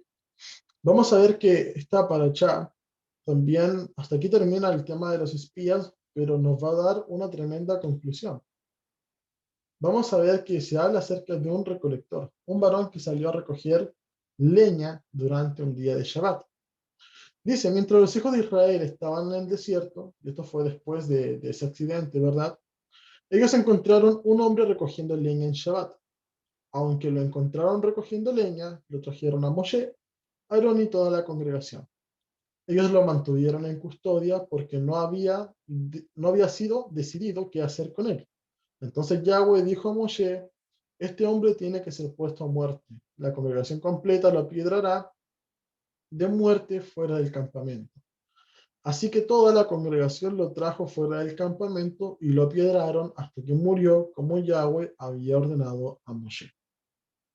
Vamos a ver que esta paracha también, hasta aquí termina el tema de los espías, pero nos va a dar una tremenda conclusión. Vamos a ver que se habla acerca de un recolector, un varón que salió a recoger leña durante un día de Shabbat. Dice, mientras los hijos de Israel estaban en el desierto, y esto fue después de ese accidente, ¿verdad? Ellos encontraron un hombre recogiendo leña en Shabbat. Aunque lo encontraron recogiendo leña, lo trajeron a Moshe, Aarón y toda la congregación. Ellos lo mantuvieron en custodia porque no había sido decidido qué hacer con él. Entonces Yahweh dijo a Moshe, este hombre tiene que ser puesto a muerte. La congregación completa lo apiedrará de muerte fuera del campamento. Así que toda la congregación lo trajo fuera del campamento y lo apiedraron hasta que murió como Yahweh había ordenado a Moshe.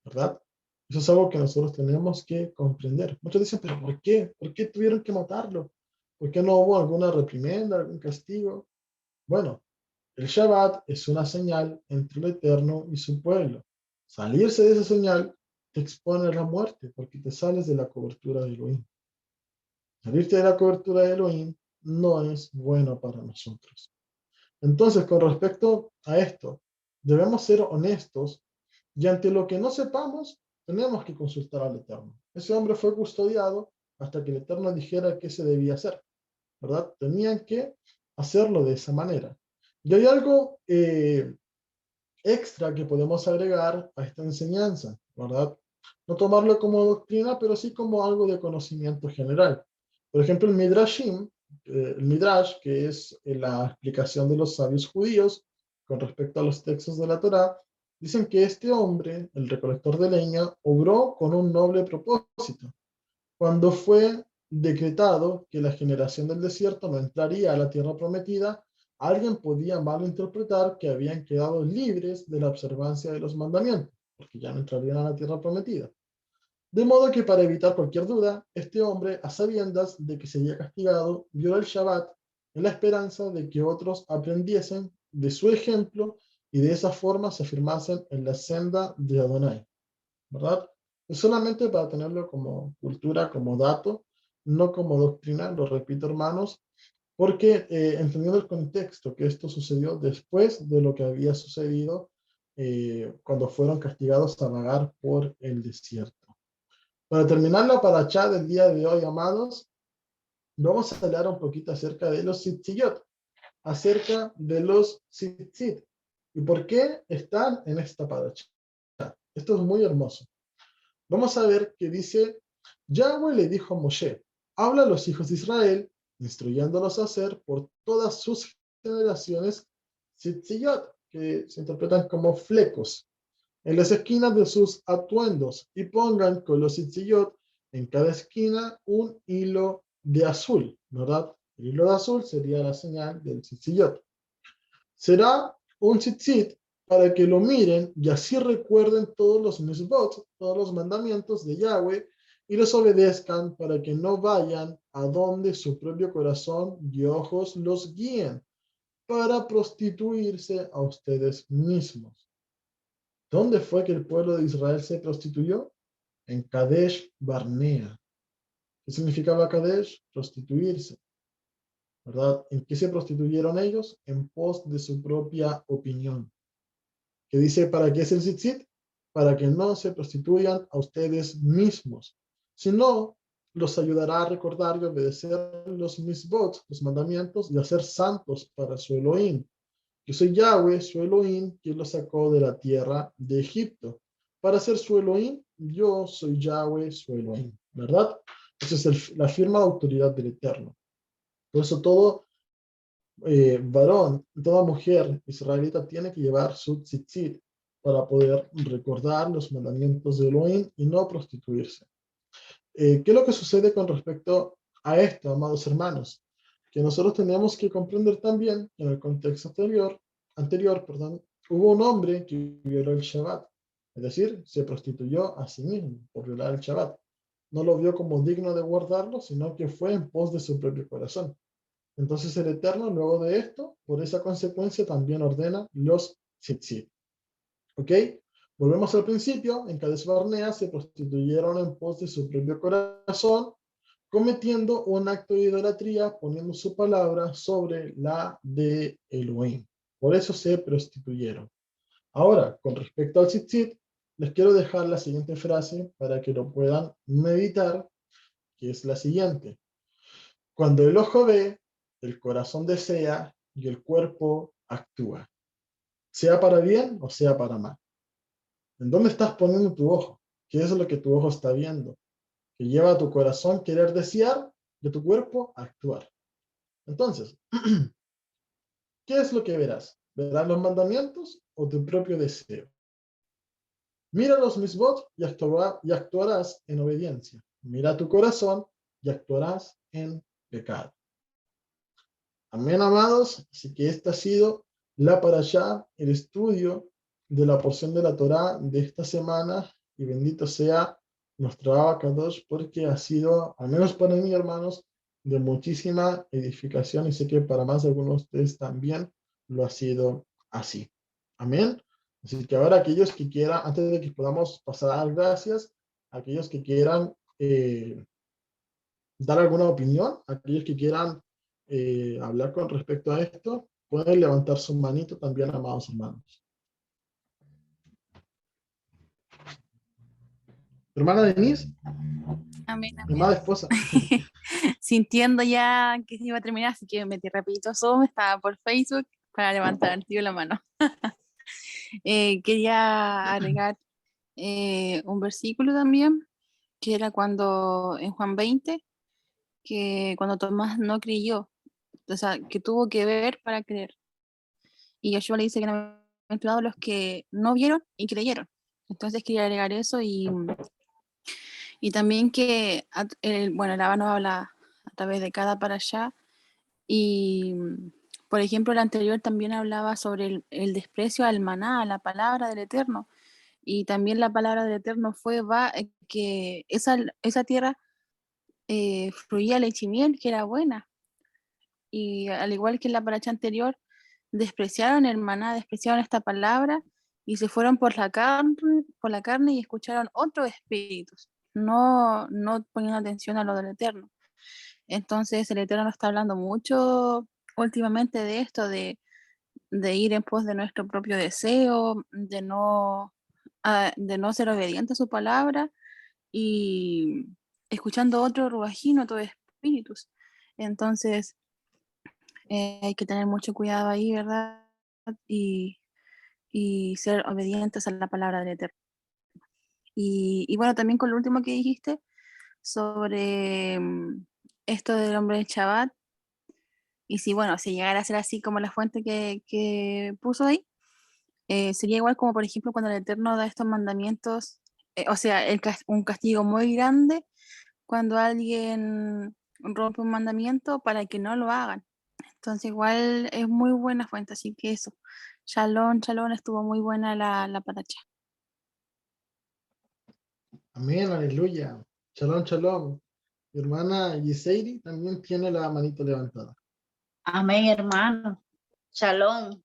¿Verdad? Eso es algo que nosotros tenemos que comprender. Muchos dicen, pero ¿por qué? ¿Por qué tuvieron que matarlo? ¿Por qué no hubo alguna reprimenda, algún castigo? Bueno, el Shabbat es una señal entre el Eterno y su pueblo. Salirse de esa señal te expone a la muerte porque te sales de la cobertura de Elohim. Salirte de la cobertura de Elohim no es bueno para nosotros. Entonces, con respecto a esto, debemos ser honestos y ante lo que no sepamos, tenemos que consultar al Eterno. Ese hombre fue custodiado hasta que el Eterno dijera qué se debía hacer, ¿verdad? Tenían que hacerlo de esa manera. Y hay algo extra que podemos agregar a esta enseñanza, ¿verdad? No tomarlo como doctrina, pero sí como algo de conocimiento general. Por ejemplo, el Midrash, que es la explicación de los sabios judíos con respecto a los textos de la Torá, dicen que este hombre, el recolector de leña, obró con un noble propósito. Cuando fue decretado que la generación del desierto no entraría a la tierra prometida, alguien podía malinterpretar que habían quedado libres de la observancia de los mandamientos, porque ya no entrarían a la tierra prometida. De modo que para evitar cualquier duda, este hombre, a sabiendas de que sería castigado, violó el Shabbat en la esperanza de que otros aprendiesen de su ejemplo y de esa forma se afirmasen en la senda de Adonai, ¿verdad? Es solamente para tenerlo como cultura, como dato, no como doctrina, lo repito hermanos, porque entendiendo el contexto que esto sucedió después de lo que había sucedido cuando fueron castigados a vagar por el desierto. Para terminar la parashá del día de hoy, amados, vamos a hablar un poquito acerca de los tzitzit, acerca de los tzitzit. ¿Y por qué están en esta parashá? Esto es muy hermoso. Vamos a ver que dice, Yahweh le dijo a Moshe, habla a los hijos de Israel, instruyéndolos a hacer por todas sus generaciones tzitzit, que se interpretan como flecos, en las esquinas de sus atuendos, y pongan con los tzitzit en cada esquina un hilo de azul, ¿verdad? El hilo de azul sería la señal del tzitzit. Será un tzitzit para que lo miren y así recuerden todos los misbot, todos los mandamientos de Yahweh, y los obedezcan para que no vayan a donde su propio corazón y ojos los guíen, para prostituirse a ustedes mismos. ¿Dónde fue que el pueblo de Israel se prostituyó? En Kadesh Barnea. ¿Qué significaba Kadesh? Prostituirse, ¿verdad? ¿En qué se prostituyeron ellos? En pos de su propia opinión. ¿Qué dice para qué es el tzitzit? Para que no se prostituyan a ustedes mismos, sino los ayudará a recordar y obedecer los misbot, los mandamientos, y a ser santos para su Elohim. Yo soy Yahweh, su Elohim, quien los sacó de la tierra de Egipto. Para ser su Elohim, yo soy Yahweh, su Elohim, ¿verdad? Esa es la firma de autoridad del Eterno. Por eso todo varón, toda mujer israelita tiene que llevar su tzitzit para poder recordar los mandamientos de Elohim y no prostituirse. ¿Qué es lo que sucede con respecto a esto, amados hermanos? Que nosotros tenemos que comprender también en el contexto anterior, hubo un hombre que violó el Shabbat, es decir, se prostituyó a sí mismo por violar el Shabbat. No lo vio como digno de guardarlo, sino que fue en pos de su propio corazón. Entonces el Eterno, luego de esto, por esa consecuencia, también ordena los tzitzit. ¿Ok? Volvemos al principio. En Kadesh Barnea se prostituyeron en pos de su propio corazón, cometiendo un acto de idolatría, poniendo su palabra sobre la de Elohim. Por eso se prostituyeron. Ahora, con respecto al tzitzit, les quiero dejar la siguiente frase para que lo puedan meditar, que es la siguiente. Cuando el ojo ve, el corazón desea y el cuerpo actúa, sea para bien o sea para mal. ¿En dónde estás poniendo tu ojo? ¿Qué es lo que tu ojo está viendo? Que lleva a tu corazón querer desear y a tu cuerpo actuar. Entonces, ¿qué es lo que verás? ¿Verás los mandamientos o tu propio deseo? Mira los misbot y actuarás en obediencia. Mira tu corazón y actuarás en pecado. Amén, amados. Así que esta ha sido la parashá, el estudio de la porción de la Torá de esta semana. Y bendito sea nuestro Abacadosh, porque ha sido, al menos para mí, hermanos, de muchísima edificación. Y sé que para más de algunos de ustedes también lo ha sido así. Amén. Así que ahora aquellos que quieran, antes de que podamos pasar a dar gracias, aquellos que quieran dar alguna opinión, aquellos que quieran hablar con respecto a esto, pueden levantar su manito también, amados hermanos. Hermana Denise, Amén, mi amén. amada esposa. Sintiendo ya que se iba a terminar, así que metí rapidito Zoom, estaba por Facebook para levantar el tío la mano. Quería agregar un versículo también, que era cuando en Juan 20, que cuando Tomás no creyó, o sea, que tuvo que ver para creer. Y Yeshua le dice que bienaventurados los que no vieron y creyeron. Entonces quería agregar eso y también que, bueno, el Abba nos habla a través de cada parashá y, por ejemplo, el anterior también hablaba sobre el desprecio al maná, a la palabra del Eterno. Y también la palabra del Eterno fue que esa tierra fluía leche y miel, que era buena. Y al igual que en la paracha anterior, despreciaron el maná, despreciaron esta palabra y se fueron por la carne y escucharon otros espíritus, no poniendo atención a lo del Eterno. Entonces el Eterno nos está hablando mucho últimamente de esto, de ir en pos de nuestro propio deseo, de no ser obediente a su palabra y escuchando otro ruajino, otros espíritus. Entonces hay que tener mucho cuidado ahí, ¿verdad? Y, y ser obedientes a la palabra del Eterno. Y bueno, también con lo último que dijiste sobre esto del hombre del Shabbat, y si bueno, si llegara a ser así como la fuente que puso ahí, sería igual como por ejemplo cuando el Eterno da estos mandamientos, o sea, un castigo muy grande cuando alguien rompe un mandamiento para que no lo hagan. Entonces igual es muy buena fuente, así que eso. Shalom, shalom, estuvo muy buena la paracha. Amén, aleluya. Shalom, shalom. Mi hermana Giseiri también tiene la manito levantada. Amén, hermano. Shalom.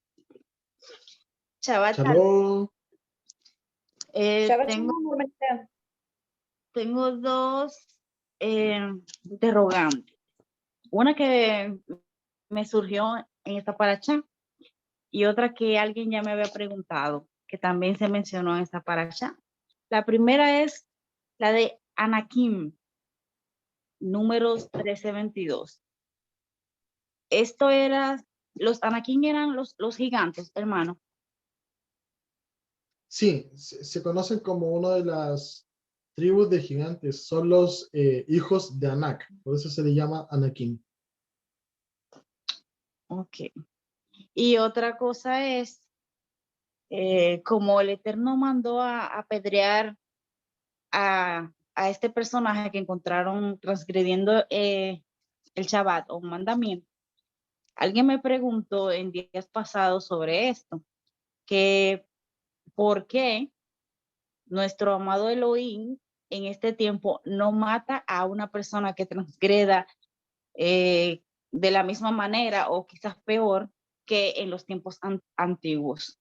Shabbat shalom. Shalom. Shabbat Tengo, shalom, hermanita. tengo dos interrogantes. Una que me surgió en esta paracha y otra que alguien ya me había preguntado, que también se mencionó en esta paracha. La primera es la de Anakim, números 13:22. Esto era, los Anakim eran los gigantes, hermano. Sí, se conocen como una de las tribus de gigantes. Son los hijos de Anak. Por eso se le llama Anakim. Ok. Y otra cosa es, como el Eterno mandó a apedrear a este personaje que encontraron transgrediendo el Shabbat o un mandamiento, alguien me preguntó en días pasados sobre esto, que por qué nuestro amado Elohim en este tiempo no mata a una persona que transgreda de la misma manera o quizás peor que en los tiempos antiguos.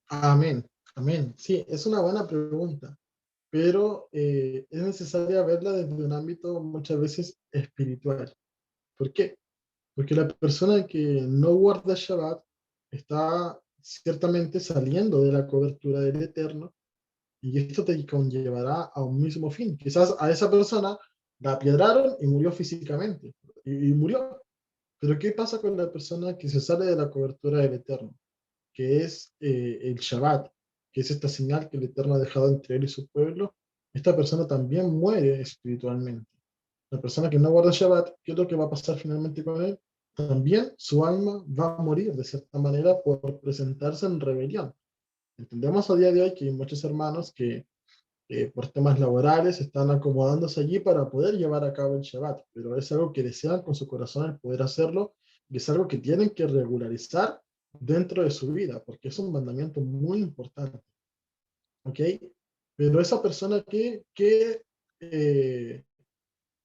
Amén, amén. Sí, es una buena pregunta, pero es necesaria verla desde un ámbito muchas veces espiritual. ¿Por qué? Porque la persona que no guarda Shabbat está ciertamente saliendo de la cobertura del Eterno y esto te conllevará a un mismo fin. Quizás a esa persona la apiedraron y murió físicamente, y murió. Pero ¿qué pasa con la persona que se sale de la cobertura del Eterno? Que es el Shabbat, que es esta señal que el Eterno ha dejado entre él y su pueblo. Esta persona también muere espiritualmente. La persona que no guarda Shabbat, ¿qué es lo que va a pasar finalmente con él? También su alma va a morir de cierta manera por presentarse en rebelión. Entendemos a día de hoy que hay muchos hermanos que por temas laborales están acomodándose allí para poder llevar a cabo el Shabbat, pero es algo que desean con su corazón el poder hacerlo, y es algo que tienen que regularizar dentro de su vida, porque es un mandamiento muy importante. ¿Ok? Pero esa persona ¿qué le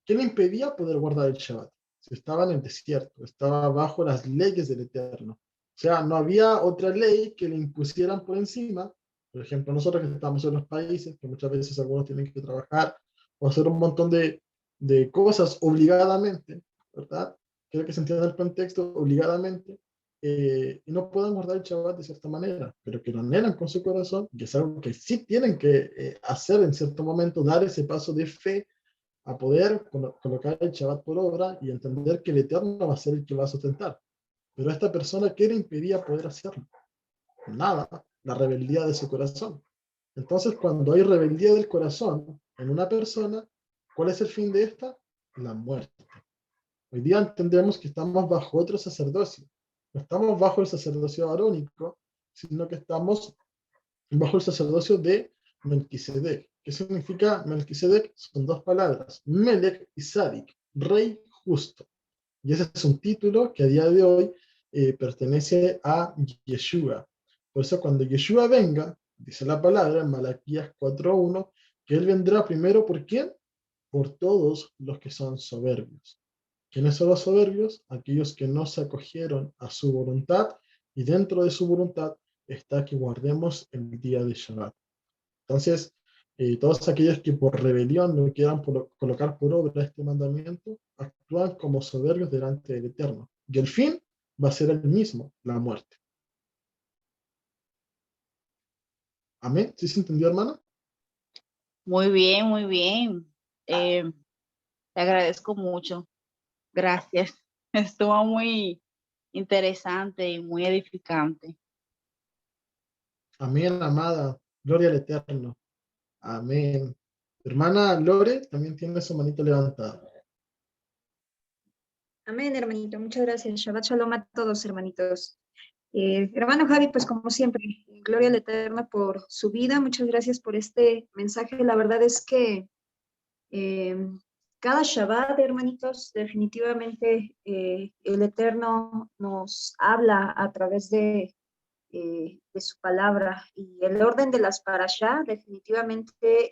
impedía poder guardar el Shabbat? Si estaba en el desierto, estaba bajo las leyes del Eterno. O sea, no había otra ley que le impusieran por encima. Por ejemplo, nosotros que estamos en los países, que muchas veces algunos tienen que trabajar o hacer un montón de cosas obligadamente, ¿verdad? Quiero que se entienda el contexto, obligadamente, y no puedan guardar el Shabbat de cierta manera, pero que lo anhelan con su corazón, y es algo que sí tienen que hacer en cierto momento, dar ese paso de fe a poder colocar el Shabbat por obra y entender que el Eterno va a ser el que va a sustentar. Pero esta persona, ¿qué le impedía poder hacerlo? Nada, la rebeldía de su corazón. Entonces, cuando hay rebeldía del corazón en una persona, ¿cuál es el fin de esta? La muerte. Hoy día entendemos que estamos bajo otro sacerdocio. No estamos bajo el sacerdocio arónico, sino que estamos bajo el sacerdocio de Melquisedec. ¿Qué significa Melquisedec? Son dos palabras, Melech y Sadik, rey justo. Y ese es un título que a día de hoy pertenece a Yeshua. Por eso cuando Yeshua venga, dice la palabra en Malaquías 4:1, que él vendrá primero ¿por quién? Por todos los que son soberbios. ¿Quiénes son los soberbios? Aquellos que no se acogieron a su voluntad, y dentro de su voluntad está que guardemos el día de Shabbat. Entonces, todos aquellos que por rebelión no quieran colocar por obra este mandamiento, actúan como soberbios delante del Eterno. Y el fin va a ser el mismo, la muerte. ¿Amén? ¿Sí se entendió, hermana? Muy bien, muy bien. Te agradezco mucho. Gracias. Estuvo muy interesante y muy edificante. Amén, amada. Gloria al Eterno. Amén. Hermana Lore también tiene su manito levantada. Amén, hermanito. Muchas gracias. Shabbat Shalom a todos, hermanitos. Hermano Javi, pues como siempre, gloria al Eterno por su vida. Muchas gracias por este mensaje. La verdad es que cada Shabbat, hermanitos, definitivamente el Eterno nos habla a través de su palabra. Y el orden de las parashá definitivamente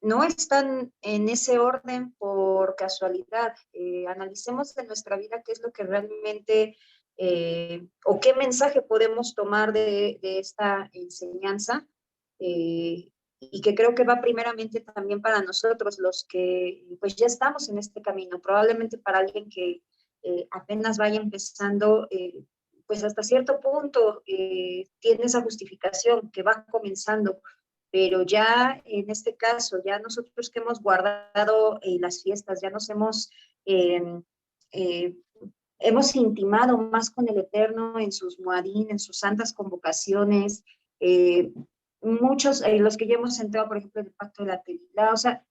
no están en ese orden por casualidad. Analicemos de nuestra vida qué es lo que realmente o qué mensaje podemos tomar de esta enseñanza, y que creo que va primeramente también para nosotros, los que pues ya estamos en este camino. Probablemente para alguien que apenas vaya empezando, pues hasta cierto punto tiene esa justificación que va comenzando, pero ya en este caso, ya nosotros que hemos guardado las fiestas, ya nos hemos intimado más con el Eterno en sus muadín, en sus santas convocaciones, muchos, los que ya hemos entrado, por ejemplo, en el pacto de la Tevilá, o sea,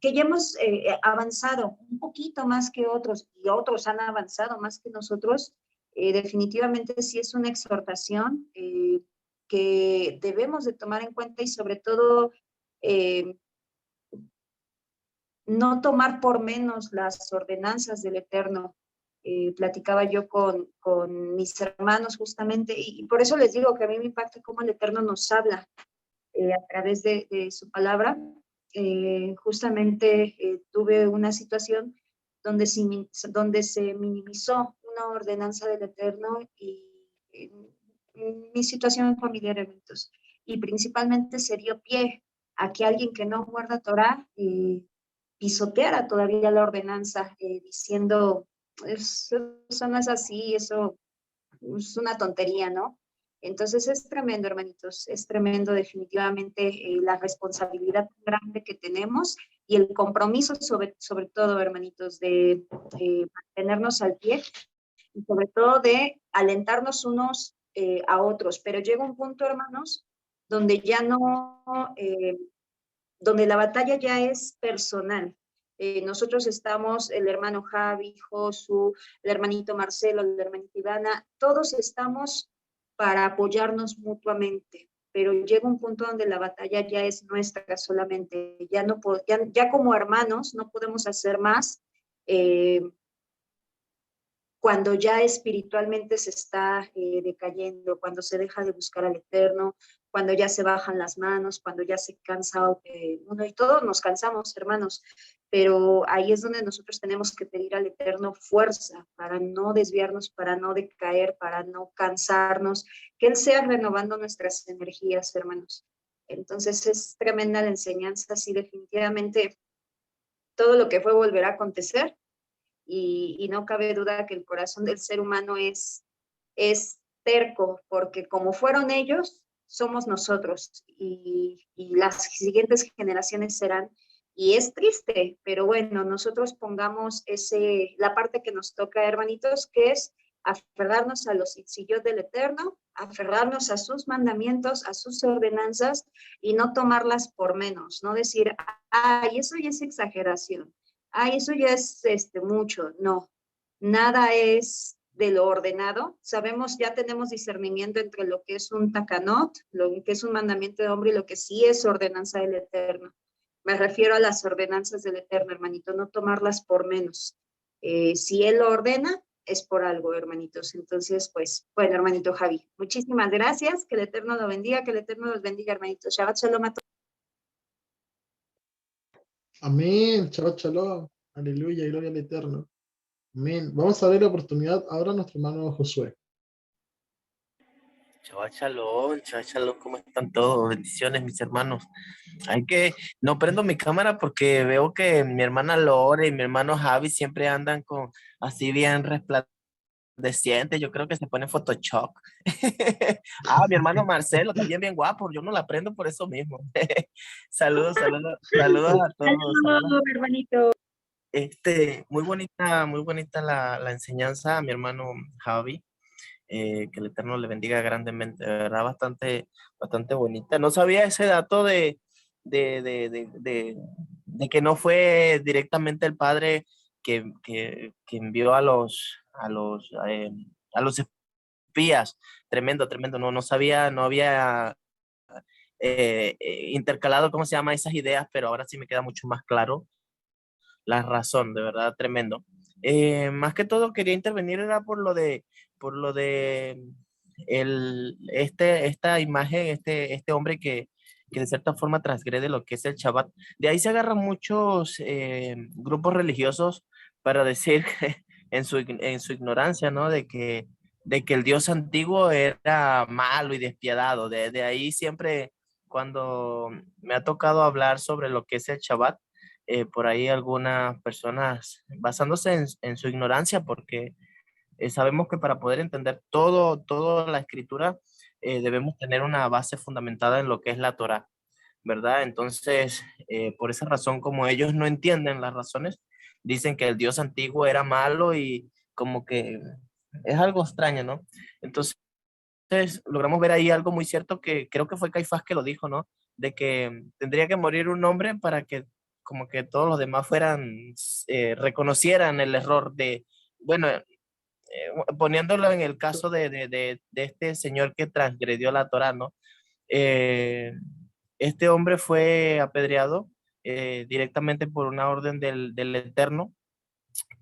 que ya hemos avanzado un poquito más que otros, y otros han avanzado más que nosotros. Definitivamente sí es una exhortación que debemos de tomar en cuenta, y sobre todo no tomar por menos las ordenanzas del Eterno. Platicaba yo con mis hermanos justamente, y por eso les digo que a mí me impacta cómo el Eterno nos habla a través de su palabra. Justamente tuve una situación donde se minimizó una ordenanza del Eterno, y mi situación familiar, eventos, y principalmente se dio pie a que alguien que no guarda Torah pisoteara todavía la ordenanza, diciendo, eso no es así, eso es una tontería, ¿no? Entonces es tremendo, hermanitos, es tremendo definitivamente la responsabilidad grande que tenemos, y el compromiso sobre todo, hermanitos, de mantenernos al pie y sobre todo de alentarnos unos a otros. Pero llega un punto, hermanos, donde ya no, donde la batalla ya es personal. Nosotros estamos, el hermano Javi, Josu, el hermanito Marcelo, la hermanita Ivana, todos estamos para apoyarnos mutuamente, pero llega un punto donde la batalla ya es nuestra solamente, ya como hermanos no podemos hacer más cuando ya espiritualmente se está decayendo, cuando se deja de buscar al Eterno, cuando ya se bajan las manos, cuando ya se cansa uno, y todos nos cansamos, hermanos, pero ahí es donde nosotros tenemos que pedir al Eterno fuerza para no desviarnos, para no decaer, para no cansarnos, que Él sea renovando nuestras energías, hermanos. Entonces es tremenda la enseñanza, sí, definitivamente todo lo que fue volverá a acontecer. Y no cabe duda que el corazón del ser humano es terco, porque como fueron ellos, somos nosotros y las siguientes generaciones serán. Y es triste, pero bueno, nosotros pongamos la parte que nos toca, hermanitos, que es aferrarnos a los sillos del Eterno, aferrarnos a sus mandamientos, a sus ordenanzas y no tomarlas por menos, no decir, ay, eso ya es exageración. Ay, eso ya es mucho. No, nada es de lo ordenado. Sabemos, ya tenemos discernimiento entre lo que es un takanot, lo que es un mandamiento de hombre y lo que sí es ordenanza del Eterno. Me refiero a las ordenanzas del Eterno, hermanito, no tomarlas por menos. Si Él lo ordena, es por algo, hermanitos. Entonces, pues, bueno, hermanito Javi, muchísimas gracias. Que el Eterno lo bendiga, que el Eterno los bendiga, hermanitos. Shabbat shalom a todos. Amén. Shabbat shalom. Aleluya. Gloria al Eterno. Amén. Vamos a darle la oportunidad ahora a nuestro hermano Josué. Shabbat shalom, ¿cómo están todos? Bendiciones, mis hermanos. No prendo mi cámara porque veo que mi hermana Lore y mi hermano Javi siempre andan con así bien resplandecientes. Yo creo que se pone Photoshop. Mi hermano Marcelo también bien guapo. Yo no la prendo por eso mismo. Saludos a todos. Saludos, hermanito. Muy bonita la enseñanza a mi hermano Javi. Que el Eterno le bendiga grandemente, de verdad, bastante bonita. No sabía ese dato de que no fue directamente el padre que envió a los espías. Tremendo, no sabía, no había intercalado, ¿cómo se llama? Esas ideas, pero ahora sí me queda mucho más claro la razón, de verdad, tremendo. Más que todo quería intervenir era por lo de esta imagen, este hombre que de cierta forma transgrede lo que es el Shabbat. De ahí se agarran muchos grupos religiosos para decir en su ignorancia, ¿no? De que el Dios antiguo era malo y despiadado. De ahí siempre, cuando me ha tocado hablar sobre lo que es el Shabbat, por ahí algunas personas basándose en su ignorancia, porque sabemos que para poder entender toda la escritura debemos tener una base fundamentada en lo que es la Torá, ¿verdad? Entonces, por esa razón, como ellos no entienden las razones, dicen que el Dios antiguo era malo y como que es algo extraño, ¿no? Entonces, logramos ver ahí algo muy cierto que creo que fue Caifás que lo dijo, ¿no? De que tendría que morir un hombre para que como que todos los demás reconocieran el error bueno, poniéndolo en el caso de este señor que transgredió la Torá, ¿no? Este hombre fue apedreado directamente por una orden del Eterno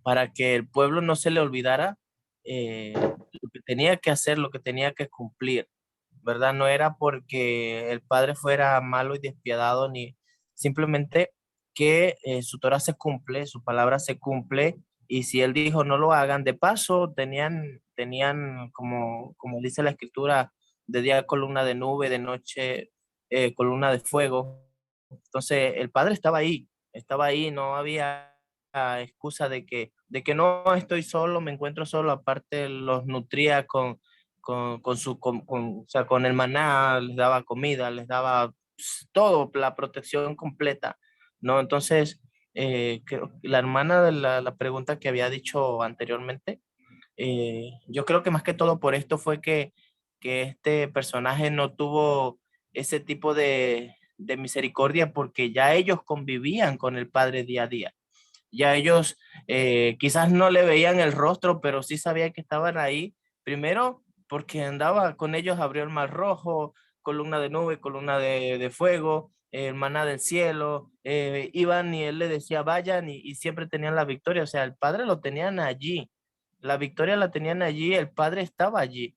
para que el pueblo no se le olvidara lo que tenía que hacer, lo que tenía que cumplir, ¿verdad? No era porque el padre fuera malo y despiadado, ni simplemente que su Torah se cumple, su palabra se cumple, y si él dijo no lo hagan, de paso tenían como dice la escritura, de día columna de nube, de noche columna de fuego. Entonces el padre estaba ahí, no había excusa de que no estoy solo, me encuentro solo, aparte los nutría con o sea, con el maná, les daba comida, les daba todo, la protección completa, ¿no? Entonces, la hermana de la pregunta que había dicho anteriormente, yo creo que más que todo por esto fue que este personaje no tuvo ese tipo de misericordia porque ya ellos convivían con el padre día a día. Ya ellos quizás no le veían el rostro, pero sí sabían que estaban ahí. Primero, porque andaba con ellos, abrió el mar rojo, columna de nube, columna de fuego, el maná del cielo. Iban y él le decía, vayan y siempre tenían la victoria. O sea, el padre lo tenían allí. La victoria la tenían allí, el padre estaba allí.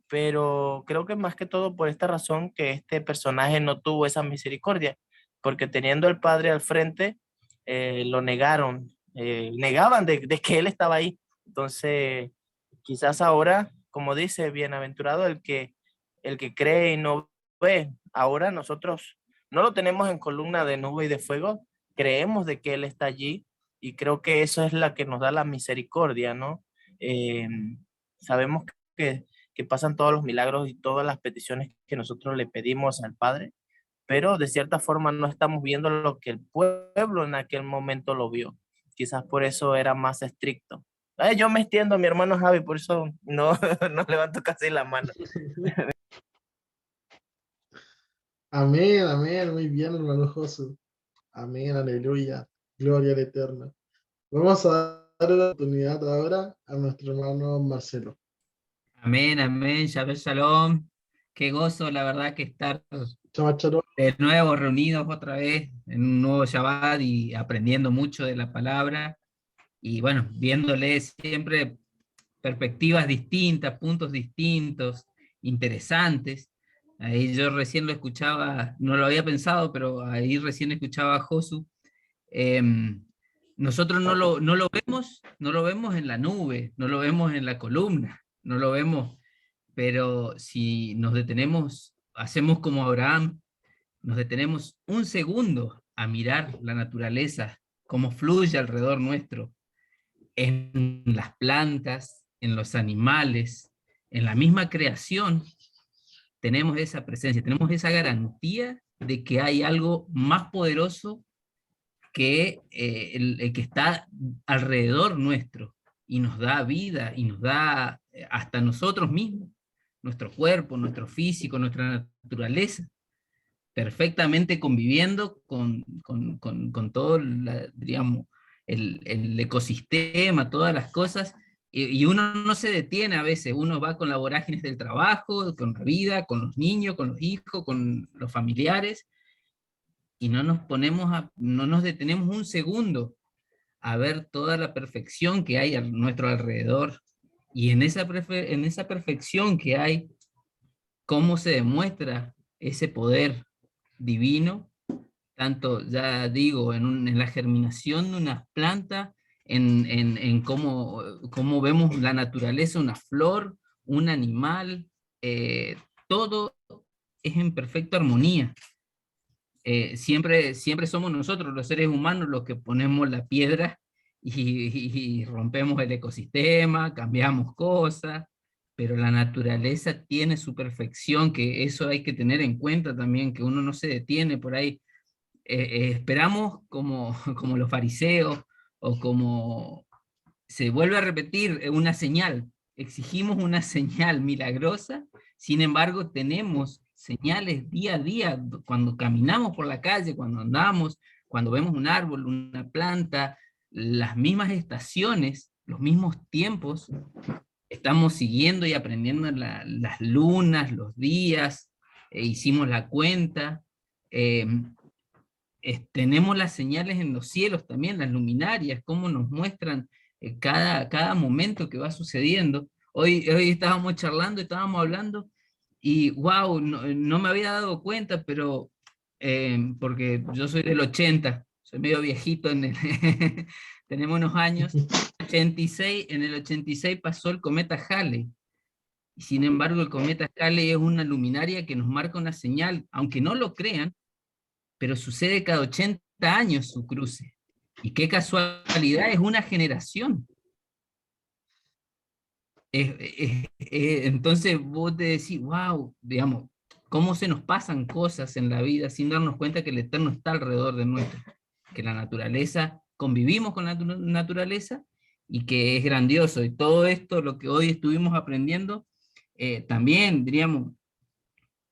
Pero creo que más que todo por esta razón que este personaje no tuvo esa misericordia, porque teniendo el padre al frente, lo negaron, negaban de que él estaba ahí. Entonces, quizás ahora, como dice, bienaventurado el que cree y no ve. Ahora nosotros no lo tenemos en columna de nube y de fuego, creemos de que él está allí y creo que eso es la que nos da la misericordia, ¿no? Eh, sabemos que pasan todos los milagros y todas las peticiones que nosotros le pedimos al Padre, pero de cierta forma no estamos viendo lo que el pueblo en aquel momento lo vio. Quizás por eso era más estricto. Ay, yo me extiendo, mi hermano Javi, por eso no, no levanto casi la mano. Amén, amén, muy bien, hermano Josu. Amén, aleluya, gloria al Eterno. Vamos a dar la oportunidad ahora a nuestro hermano Marcelo. Amén, amén, Shabbat Shalom. Qué gozo, la verdad, que estar Shabbat shalom. de nuevo reunidos otra vez en un nuevo Shabbat y aprendiendo mucho de la palabra. Y bueno, viéndole siempre perspectivas distintas, puntos distintos, interesantes. Ahí yo recién lo escuchaba, no lo había pensado, pero ahí recién escuchaba a Josu. Nosotros no lo vemos en la nube, no lo vemos en la columna, no lo vemos, pero si nos detenemos, hacemos como Abraham, nos detenemos un segundo a mirar la naturaleza, cómo fluye alrededor nuestro, en las plantas, en los animales, en la misma creación, tenemos esa presencia, tenemos esa garantía de que hay algo más poderoso que el que está alrededor nuestro y nos da vida y nos da hasta nosotros mismos, nuestro cuerpo, nuestro físico, nuestra naturaleza, perfectamente conviviendo con todo, digamos, el ecosistema, todas las cosas, y uno no se detiene a veces, uno va con la vorágine del trabajo, con la vida, con los niños, con los hijos, con los familiares, y no nos detenemos un segundo a ver toda la perfección que hay a nuestro alrededor, y en esa perfección que hay, cómo se demuestra ese poder divino, tanto, ya digo, en la germinación de una planta, en cómo vemos la naturaleza, una flor, un animal, todo es en perfecta armonía. Siempre somos nosotros, los seres humanos, los que ponemos la piedra y rompemos el ecosistema, cambiamos cosas, pero la naturaleza tiene su perfección, que eso hay que tener en cuenta también, que uno no se detiene por ahí. Esperamos como los fariseos, o como se vuelve a repetir una señal, exigimos una señal milagrosa, sin embargo tenemos señales día a día, cuando caminamos por la calle, cuando andamos, cuando vemos un árbol, una planta, las mismas estaciones, los mismos tiempos, estamos siguiendo y aprendiendo las lunas, los días, hicimos la cuenta, tenemos las señales en los cielos también, las luminarias, cómo nos muestran cada momento que va sucediendo. Hoy estábamos charlando, estábamos hablando, y wow, no me había dado cuenta, pero porque yo soy del 80, soy medio viejito, tenemos unos años, 86, en el 86 pasó el cometa Halley, y sin embargo el cometa Halley es una luminaria que nos marca una señal, aunque no lo crean, pero sucede cada 80 años su cruce. Y qué casualidad, es una generación. Entonces vos te decís, wow, digamos, cómo se nos pasan cosas en la vida sin darnos cuenta que el Eterno está alrededor de nuestro. que la naturaleza, convivimos con la naturaleza, y que es grandioso. Y todo esto, lo que hoy estuvimos aprendiendo, también, diríamos,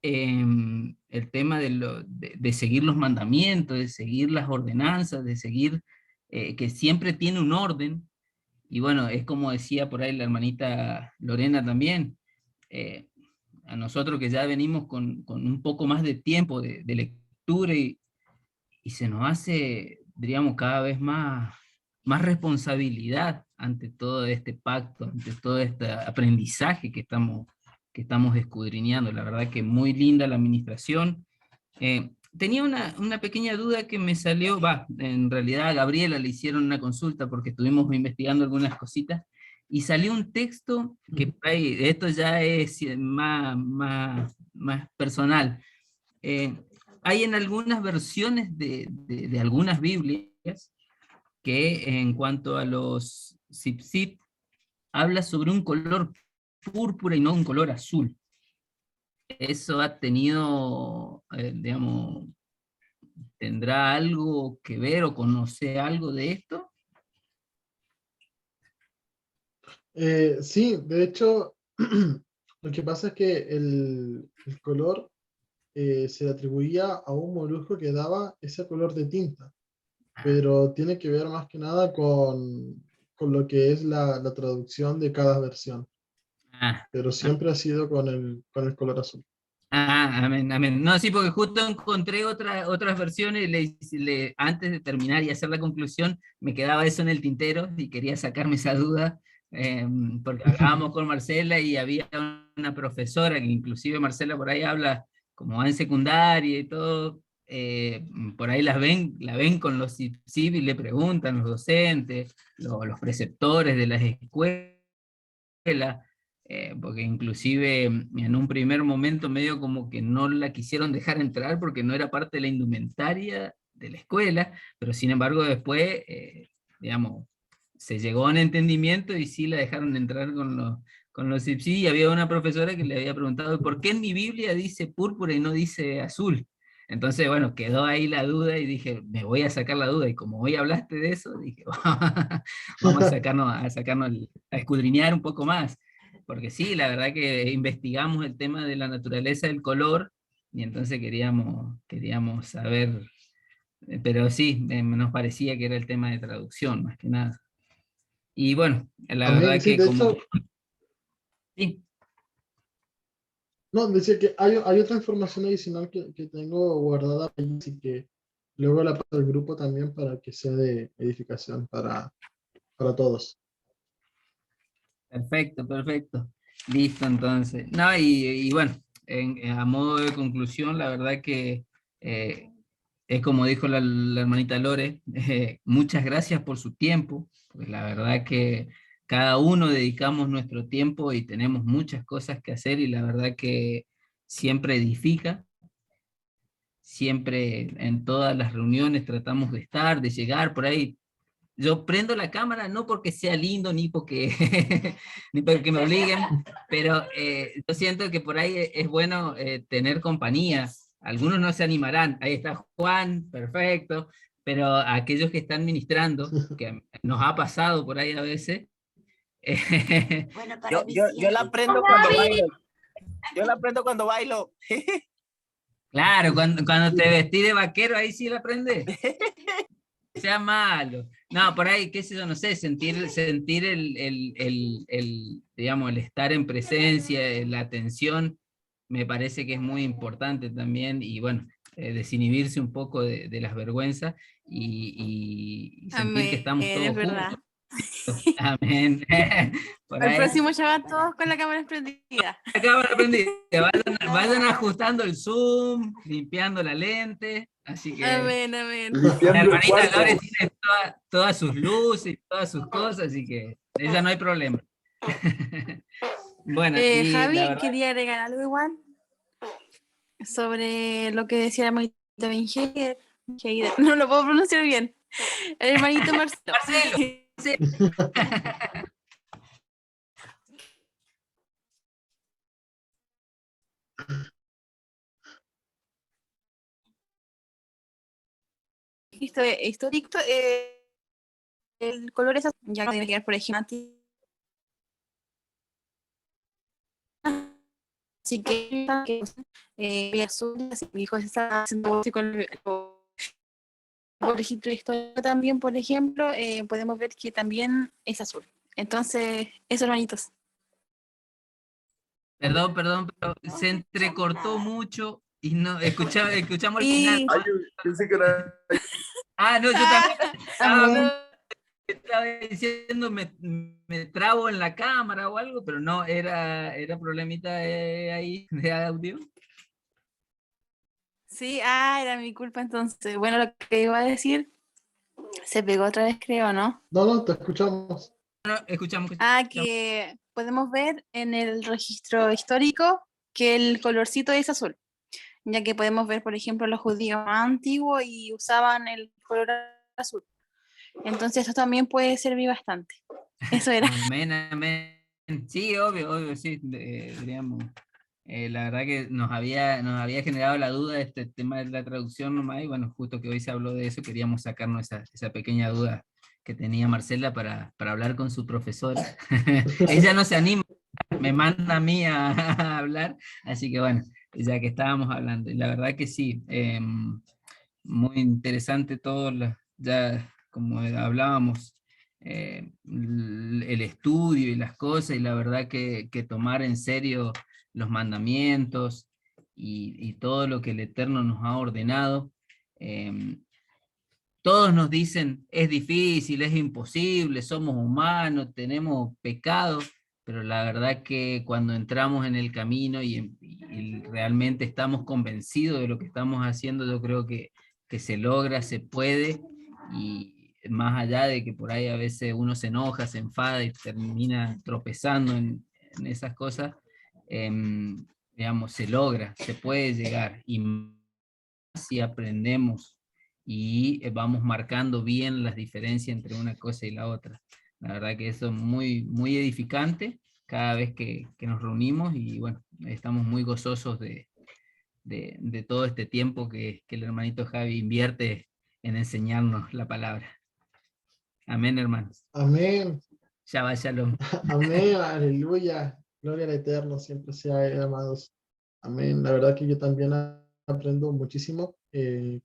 el tema de seguir los mandamientos, de seguir las ordenanzas, de seguir, que siempre tiene un orden. Y bueno, es como decía por ahí la hermanita Lorena también, a nosotros que ya venimos con un poco más de tiempo de lectura, y se nos hace, diríamos, cada vez más responsabilidad ante todo este pacto, ante todo este aprendizaje que estamos escudriñando. La verdad que muy linda la administración. Tenía una pequeña duda que me salió, en realidad a Gabriela le hicieron una consulta porque estuvimos investigando algunas cositas, y salió un texto que por ahí, esto ya es más personal. Hay en algunas versiones de algunas Biblias que en cuanto a los Sipsip, habla sobre un color púrpura y no un color azul. ¿Eso ha tenido, digamos, tendrá algo que ver o conoce algo de esto? Sí, de hecho, lo que pasa es que el color se le atribuía a un molusco que daba ese color de tinta, pero tiene que ver más que nada con lo que es la traducción de cada versión, Ah, pero siempre ha sido con el color azul. amén, amén. No, sí, porque justo encontré otras versiones, antes de terminar y hacer la conclusión, me quedaba eso en el tintero y quería sacarme esa duda, porque hablábamos con Marcela y había una profesora, que inclusive Marcela por ahí habla, como va en secundaria y todo, por ahí la ven con los CIP y le preguntan los docentes, los preceptores de las escuelas, porque inclusive en un primer momento medio como que no la quisieron dejar entrar porque no era parte de la indumentaria de la escuela, pero sin embargo después, digamos, se llegó a un entendimiento y sí la dejaron entrar con los IPSI, y había una profesora que le había preguntado, ¿por qué en mi Biblia dice púrpura y no dice azul? Entonces, bueno, quedó ahí la duda y dije, me voy a sacar la duda, y como hoy hablaste de eso, dije, vamos a escudriñar un poco más, porque sí, la verdad que investigamos el tema de la naturaleza del color, y entonces queríamos saber, pero sí, nos parecía que era el tema de traducción, más que nada. Y bueno, la Amén, verdad sí, que de como... hecho, Sí, no, decía que hay otra información adicional que tengo guardada ahí, así que luego la paso al grupo también para que sea de edificación para todos. perfecto, perfecto. Listo, entonces. No, y bueno, a modo de conclusión, la verdad que eh, es como dijo la hermanita Lore, muchas gracias por su tiempo, pues la verdad que cada uno dedicamos nuestro tiempo y tenemos muchas cosas que hacer, y la verdad que siempre edifica, siempre en todas las reuniones tratamos de estar, de llegar por ahí. Yo prendo la cámara no porque sea lindo ni porque, ni porque me obliguen, pero yo siento que por ahí es bueno tener compañía. Algunos no se animarán, ahí está Juan, perfecto, pero aquellos que están ministrando, que nos ha pasado por ahí a veces, Bueno, para Yo, mí yo, sí yo la hay. aprendo cuando bailo. Yo la aprendo cuando bailo. claro, cuando te vestí de vaquero, ahí sí la aprendes. Sea malo. No, por ahí, qué sé yo, no sé, sentir digamos, el estar en presencia, la atención, me parece que es muy importante también, y bueno, desinhibirse un poco de las vergüenzas, y sentir que Amén, estamos es todos verdad. juntos. Amén. Por Al ahí. próximo ya van todos con la cámara prendida. Cámara prendida. Vayan ajustando el zoom, limpiando la lente, así que... Amén, amén. La Limpiando el hermanita cuarto. Lore tiene todas sus luces y todas sus cosas, así que ella no hay problema. Bueno, y la Javi, verdad, quería agregar algo igual sobre lo que decía la hermanita Heider. No lo puedo pronunciar bien. El hermanito Marcelo. registro histórico, el color es azul, ya que debe quedar, por ejemplo, así que el azul, así mi hijo está haciendo con el registro histórico también, por ejemplo, podemos ver que también es azul. Entonces, eso, hermanitos. Perdón, pero se entrecortó mucho y no escuchamos el final. Y... Ay, yo pensé que era... Ah, no, yo también Amén. estaba diciendo me trabo en la cámara o algo, pero no, era problemita ahí de audio. Sí, era mi culpa entonces. Bueno, lo que iba a decir, se pegó otra vez, creo, ¿no? No, te escuchamos. No, escuchamos. Que podemos ver en el registro histórico que el colorcito es azul, ya que podemos ver, por ejemplo, los judíos más antiguos y usaban el color azul. Entonces esto también puede servir bastante. Eso era. Amén, amén. Sí, obvio, sí, diríamos. La verdad que nos había generado la duda este tema de la traducción nomás, y bueno, justo que hoy se habló de eso, queríamos sacarnos esa pequeña duda que tenía Marcela para hablar con su profesora. Ella no se anima, me manda a mí a hablar, así que bueno, ya que estábamos hablando, y la verdad que sí, muy interesante todo, ya como hablábamos, el estudio y las cosas, y la verdad que tomar en serio los mandamientos y todo lo que el Eterno nos ha ordenado. Todos nos dicen, es difícil, es imposible, somos humanos, tenemos pecados, pero la verdad que cuando entramos en el camino y realmente estamos convencidos de lo que estamos haciendo, yo creo que se logra, se puede, y más allá de que por ahí a veces uno se enoja, se enfada y termina tropezando en esas cosas, digamos, se logra, se puede llegar, y si aprendemos y vamos marcando bien las diferencias entre una cosa y la otra. La verdad que eso es muy, muy edificante cada vez que nos reunimos, y bueno, estamos muy gozosos de todo este tiempo que el hermanito Javi invierte en enseñarnos la palabra. Amén, hermanos. Amén. Shabbat shalom. Amén, aleluya. Gloria al Eterno, siempre sea Él, amados. Amén. La verdad que yo también aprendo muchísimo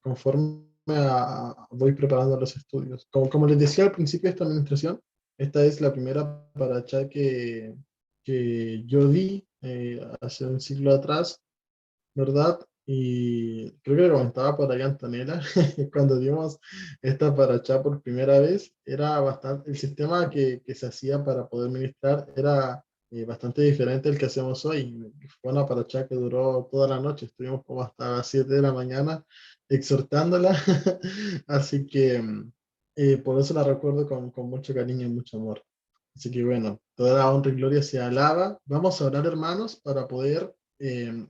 conforme voy preparando los estudios. Como les decía al principio de esta administración, esta es la primera paracha que yo di hace un siglo atrás, ¿verdad? Y creo que le comentaba por ahí a Antonella, cuando dimos esta paracha por primera vez, era bastante, el sistema que se hacía para poder ministrar era bastante diferente al que hacemos hoy. Fue una paracha que duró toda la noche, estuvimos como hasta las 7 de la mañana exhortándola, así que por eso la recuerdo con mucho cariño y mucho amor. Así que bueno, toda la honra y gloria se alaba. Vamos a orar, hermanos, para poder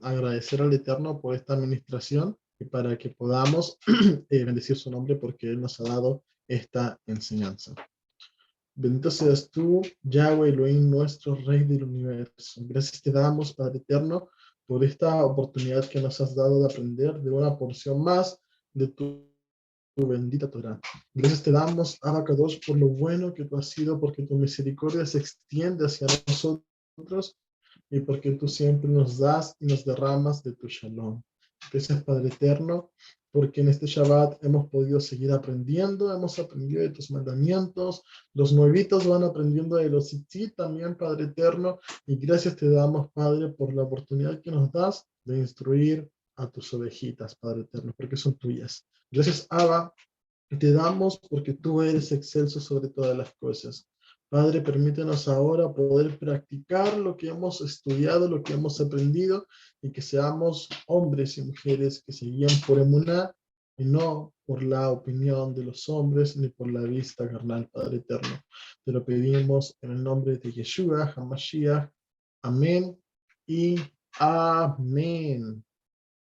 agradecer al Eterno por esta administración y para que podamos bendecir su nombre porque Él nos ha dado esta enseñanza. Bendito seas tú, Yahweh Elohim, nuestro Rey del universo. Gracias te damos, Padre Eterno, por esta oportunidad que nos has dado de aprender de una porción más de tu bendita Torah. Gracias te damos, Abacados, por lo bueno que tú has sido, porque tu misericordia se extiende hacia nosotros y porque tú siempre nos das y nos derramas de tu shalom. Gracias, Padre Eterno, porque en este Shabbat hemos podido seguir aprendiendo, hemos aprendido de tus mandamientos, los nuevitos van aprendiendo de los tzitzit también, Padre Eterno, y gracias te damos, Padre, por la oportunidad que nos das de instruir a tus ovejitas, Padre Eterno, porque son tuyas. Gracias, Abba, te damos porque tú eres excelso sobre todas las cosas. Padre, permítenos ahora poder practicar lo que hemos estudiado, lo que hemos aprendido, y que seamos hombres y mujeres que se guían por emuná y no por la opinión de los hombres ni por la vista carnal, Padre eterno. Te lo pedimos en el nombre de Yeshua, HaMashiach. Amén y amén.